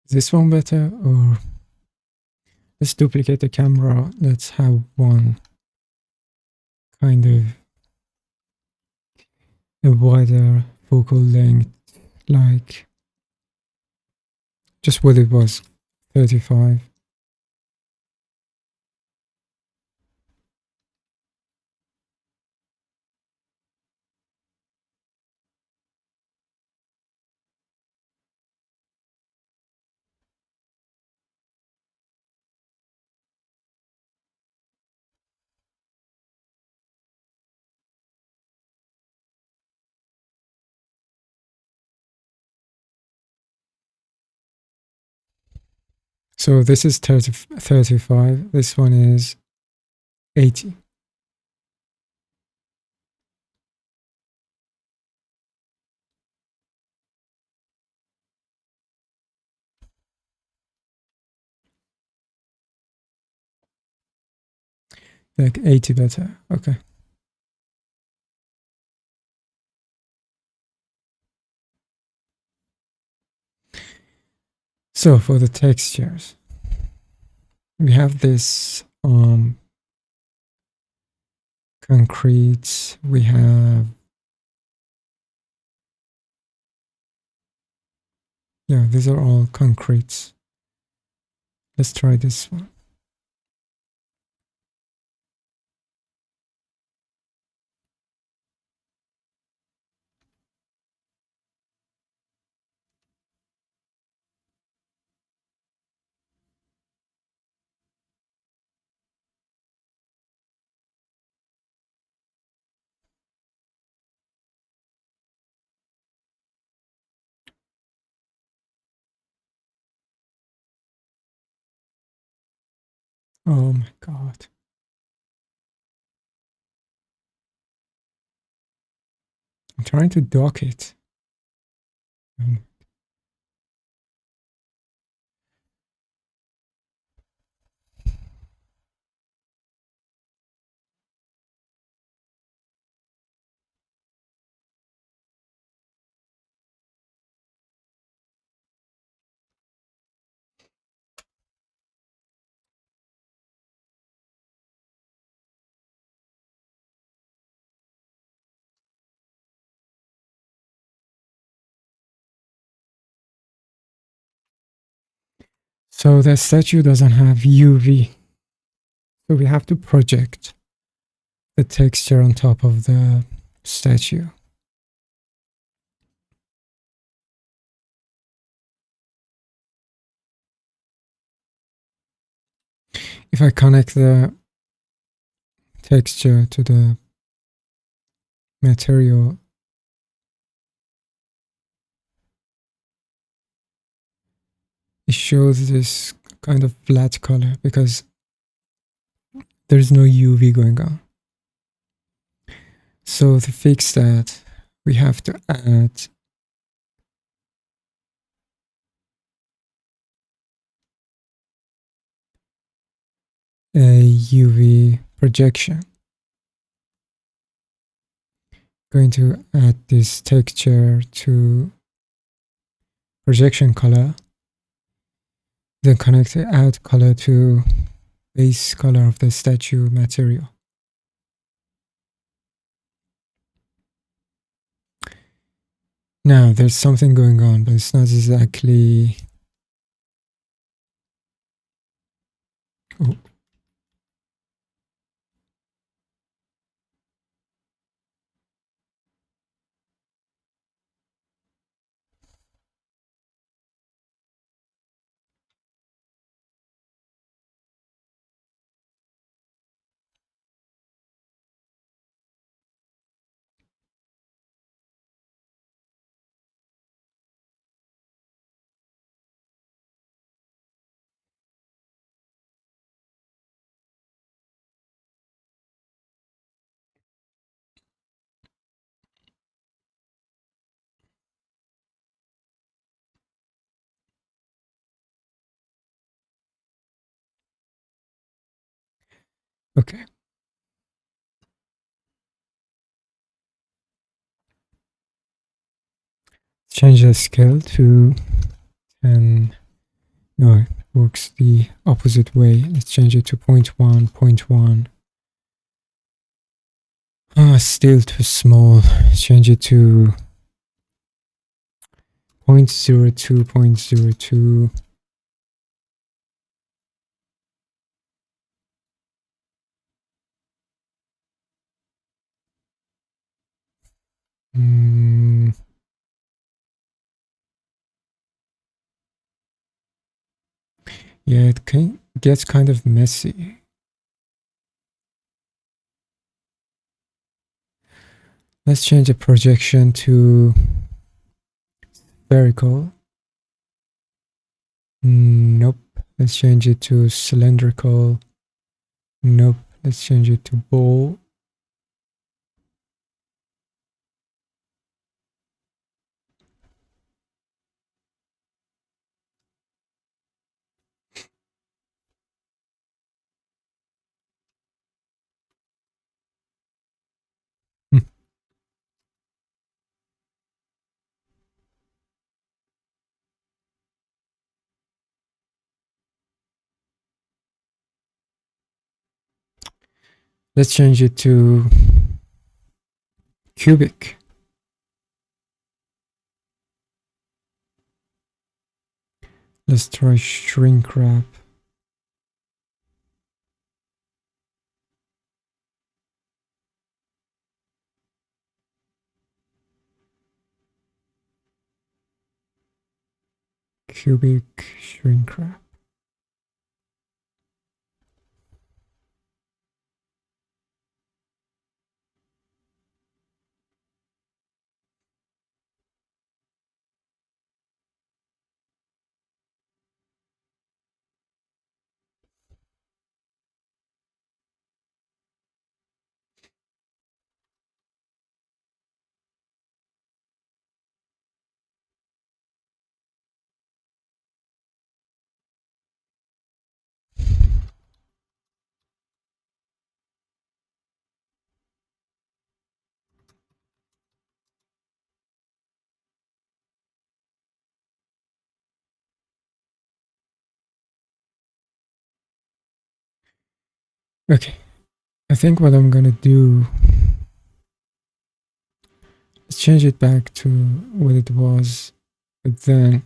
A: Is this one better, or let's duplicate the camera. Let's have one kind of a wider focal length, like just what it was, 35. So this is 35. This one is 80. Like 80 better. Okay. So for the textures, we have this concrete. We have, yeah, these are all concretes. Let's try this one. Oh my God. I'm trying to dock it. So the statue doesn't have UV. So we have to project the texture on top of the statue. If I connect the texture to the material, it shows this kind of flat color because there's no UV going on. So to fix that, we have to add a UV projection. Going to add this texture to projection color, then connect the add color to base color of the statue material. Now there's something going on, but it's not exactly. Oh. Okay. Change the scale to 10. No, it works the opposite way. Let's change it to 0.1, 0.1. Ah, still too small. Change it to 0.02, 0.02. Yeah, it gets kind of messy. Let's change the projection to spherical. Nope. Let's change it to cylindrical. Nope. Let's change it to ball. Hmm. Let's change it to cubic. Let's try shrink wrap. Cubic shrink wrap. Okay. I think what I'm gonna do is change it back to what it was, but then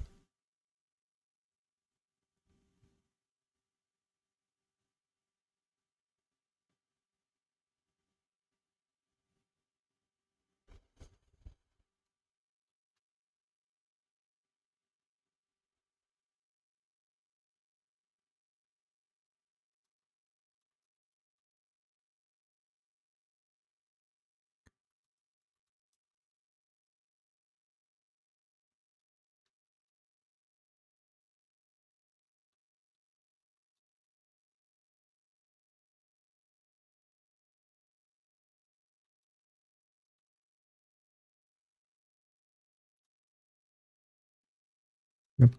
A: yep.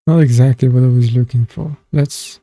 A: Not exactly what I was looking for. Let's.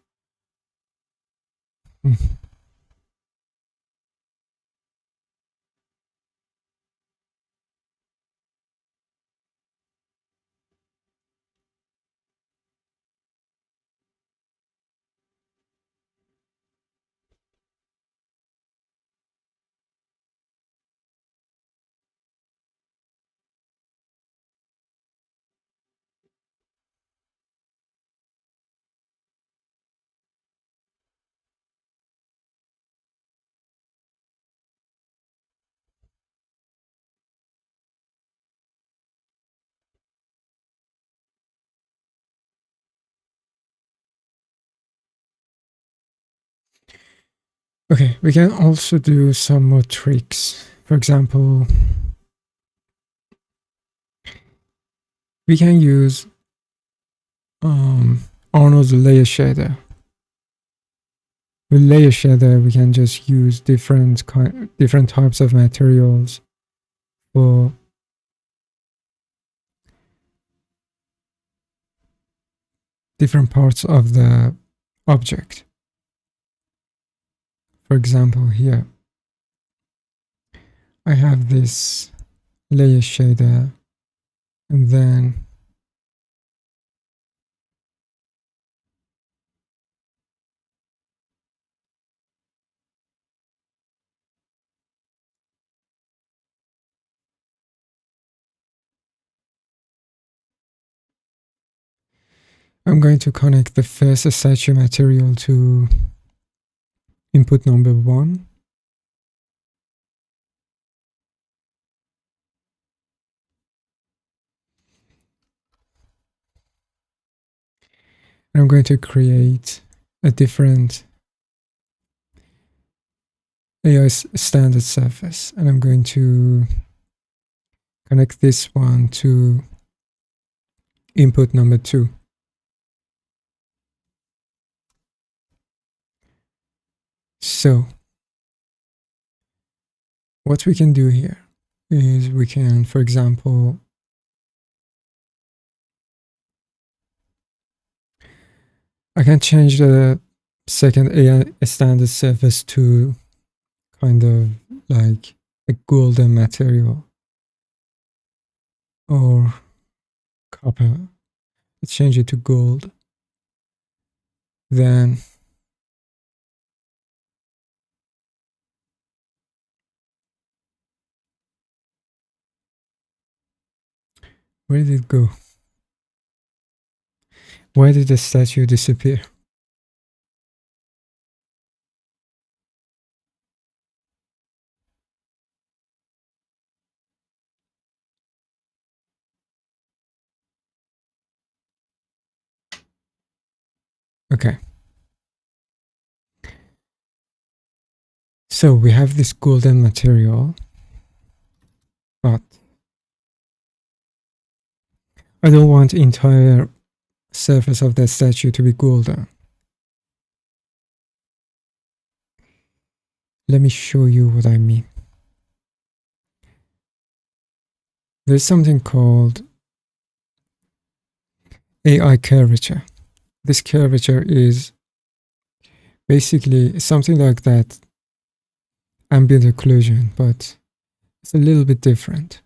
A: Okay, we can also do some more tricks. For example, we can use Arnold's layer shader. With layer shader, we can just use different types of materials for different parts of the object. For example, here I have this layer shader, and then I'm going to connect the first statue material to input number 1. I'm going to create a different AI standard surface, and I'm going to connect this one to input number 2. So what we can do here is we can, for example, I can change the second AI standard surface to kind of like a golden material or copper. Let's change it to gold. Then where did it go? Why did the statue disappear? Okay. So we have this golden material, but I don't want the entire surface of that statue to be golden. Let me show you what I mean. There's something called AI curvature. This curvature is basically something like that ambient occlusion, but it's a little bit different.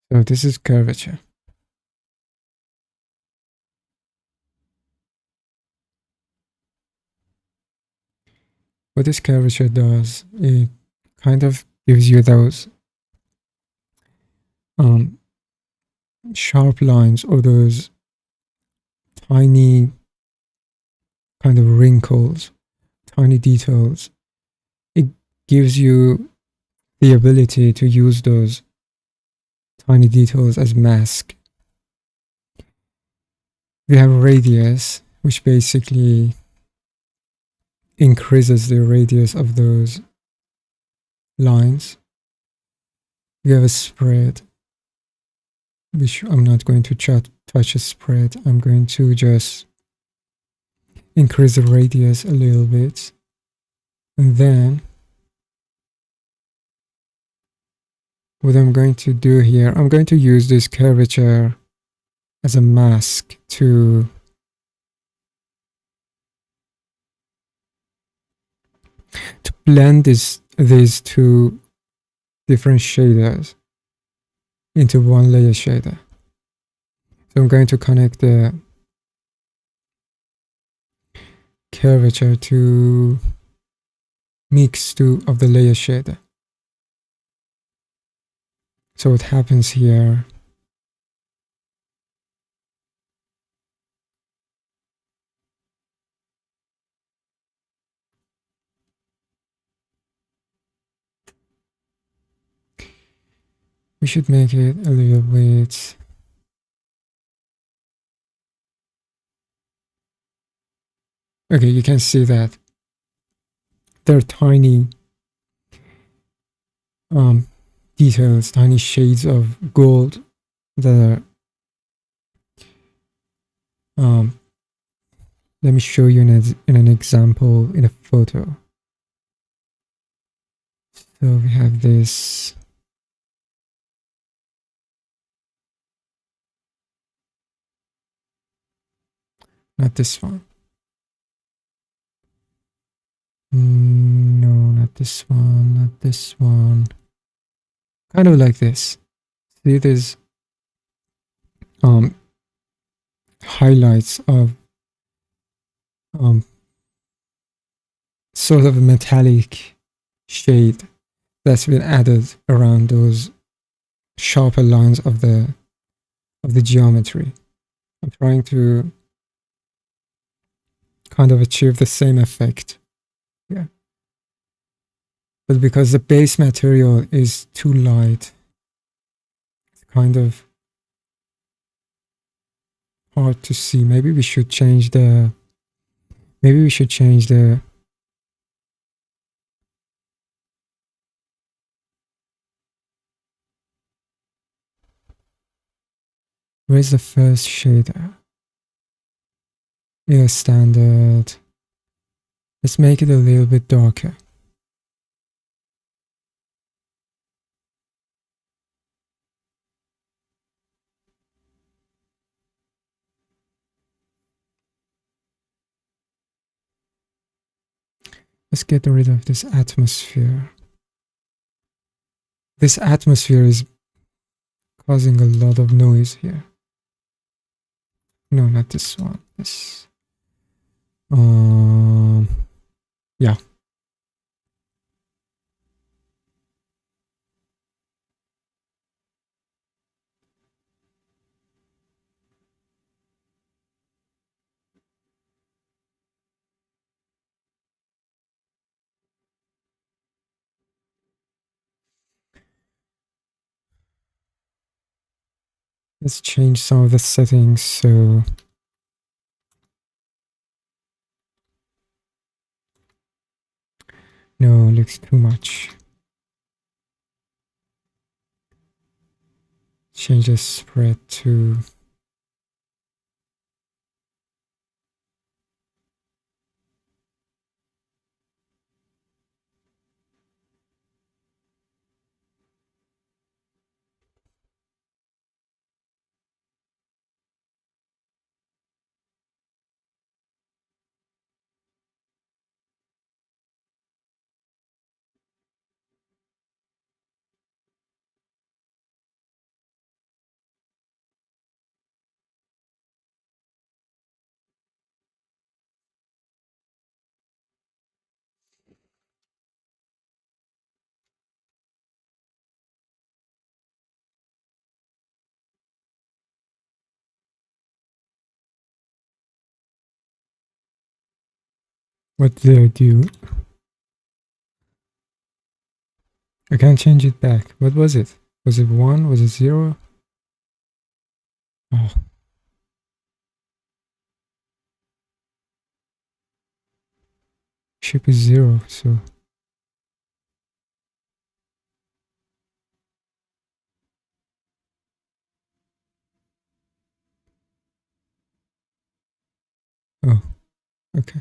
A: So this is curvature. What this curvature does, it kind of gives you those sharp lines or those tiny kind of wrinkles, tiny details. It gives you the ability to use those tiny details as mask. We have radius, which basically increases the radius of those lines. We have a spread, which I'm not going to touch a spread. I'm going to just increase the radius a little bit. And then what I'm going to do here, I'm going to use this curvature as a mask to blend these two different shaders into one layer shader. So I'm going to connect the curvature to mix two of the layer shader. So what happens here, we should make it a little bit, okay, you can see that there are tiny details, tiny shades of gold that are, let me show you in an example in a photo. So we have this, not this one. No, not this one, not this one. Kind of like this. See, there's highlights of sort of a metallic shade that's been added around those sharper lines of the geometry. I'm trying to kind of achieve the same effect. Yeah. But because the base material is too light, it's kind of hard to see. Maybe we should change the where's the first shader? Yeah, standard. Let's make it a little bit darker. Let's get rid of this atmosphere. This atmosphere is causing a lot of noise here. No, not this one. This. Yeah. Let's change some of the settings so no, looks too much. Change the spread to what did I do? I can't change it back. What was it? Was it 1? Was it 0? Oh. Ship is 0, so oh, okay.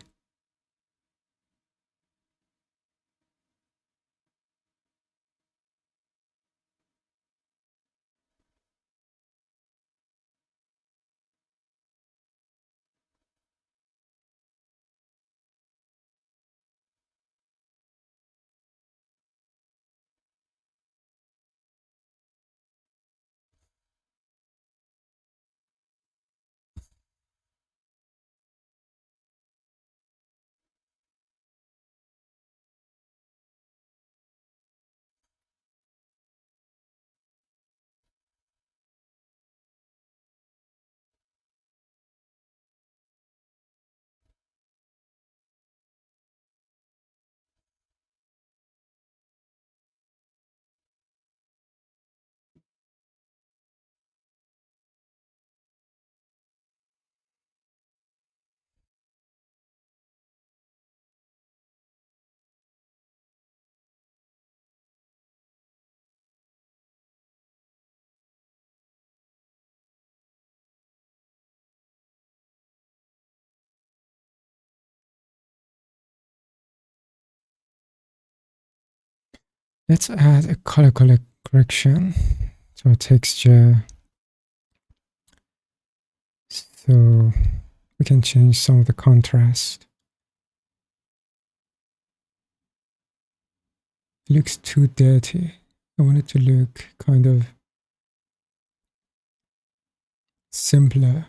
A: Let's add a color correction to our texture. So we can change some of the contrast. It looks too dirty. I want it to look kind of simpler.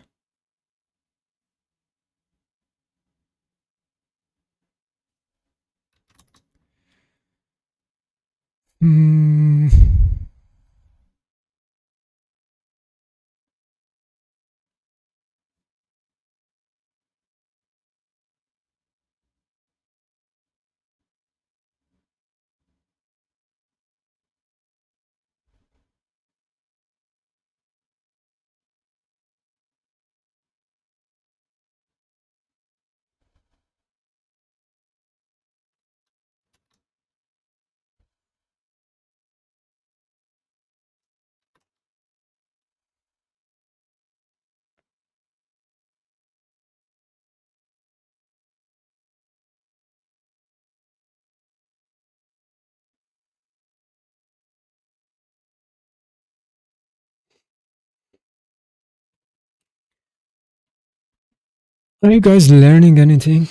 A: Are you guys learning anything?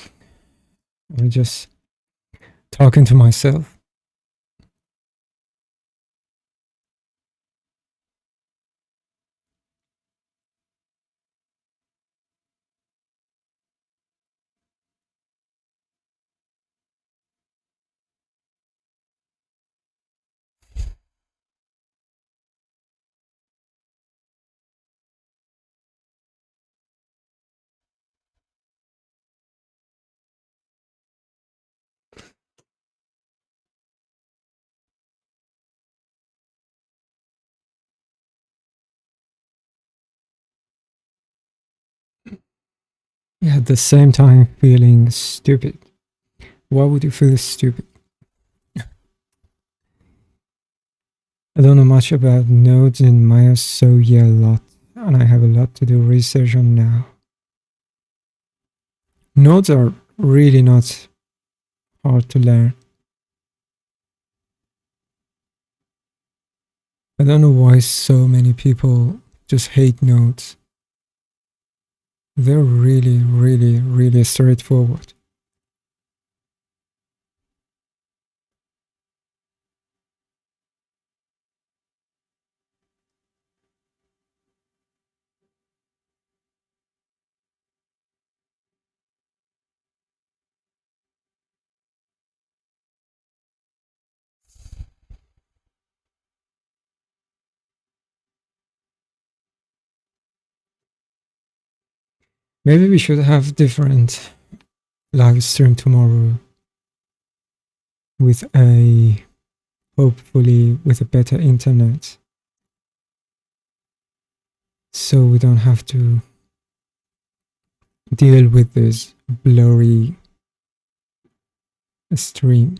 A: I'm just talking to myself. Yeah, at the same time feeling stupid. Why would you feel stupid? I don't know much about nodes in Maya, so yeah, a lot. And I have a lot to do research on now. Nodes are really not hard to learn. I don't know why so many people just hate nodes. They're really, really, really straightforward. Maybe we should have different live stream tomorrow with hopefully with a better internet. So we don't have to deal with this blurry stream.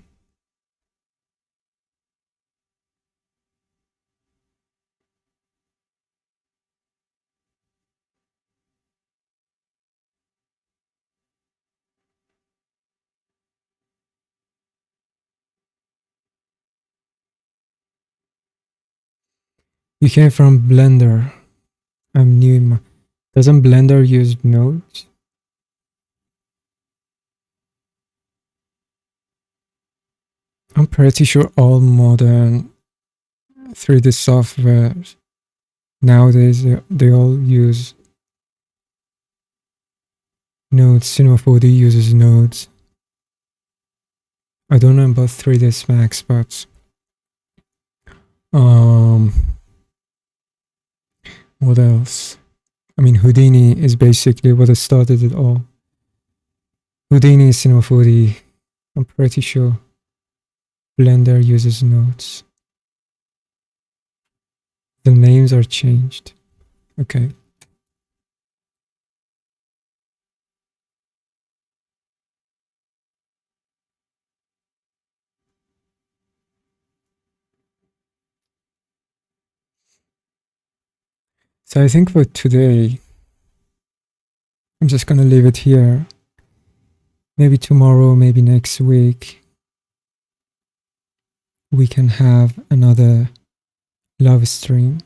A: You came from Blender. I'm new in doesn't Blender use nodes? I'm pretty sure all modern 3D softwares nowadays they all use nodes. Cinema 4D uses nodes. I don't know about 3ds Max, but what else? I mean, Houdini is basically what started it all. Houdini is Cinema 4D. I'm pretty sure Blender uses nodes. The names are changed. Okay. So I think for today, I'm just gonna leave it here. Maybe tomorrow, maybe next week. we can have another love stream.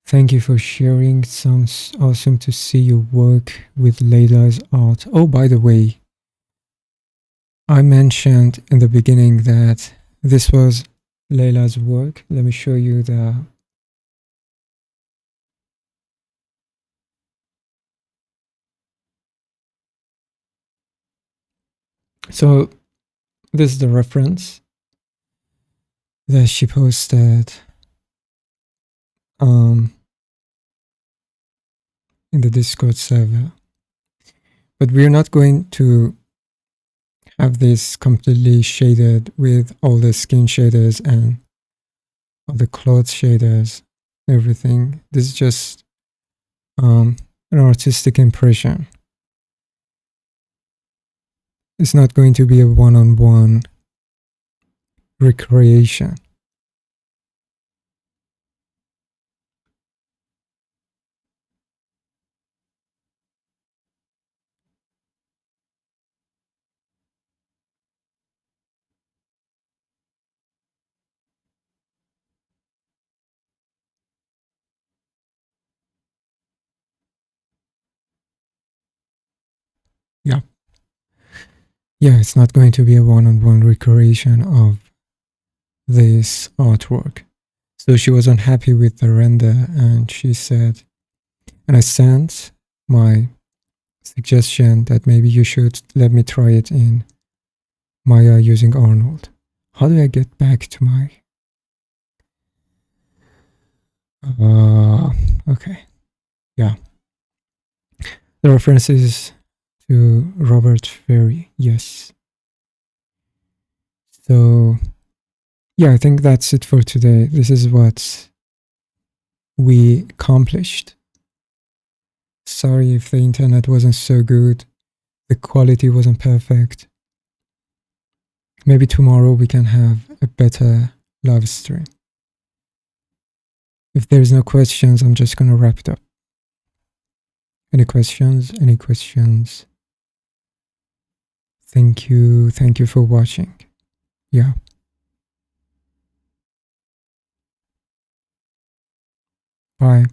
A: Thank you for sharing. It sounds awesome to see your work with Layla's art. Oh, by the way, I mentioned in the beginning that this was Layla's work. Let me show you the... So this is the reference that she posted in the Discord server. But we're not going to have this completely shaded with all the skin shaders and all the clothes shaders, everything. This is just an artistic impression. It's not going to be a one-on-one recreation. Yeah. Yeah, it's not going to be a one-on-one recreation of this artwork. So she was unhappy with the render and she said, and I sent my suggestion that maybe you should let me try it in Maya using Arnold. How do I get back to my... okay. Yeah. The reference is to Robert Ferry. Yes. So, yeah, I think that's it for today. This is what we accomplished. Sorry if the internet wasn't so good. The quality wasn't perfect. Maybe tomorrow we can have a better live stream. If there's no questions, I'm just gonna wrap it up. Any questions? Any questions? Thank you. Thank you for watching. Yeah. Bye.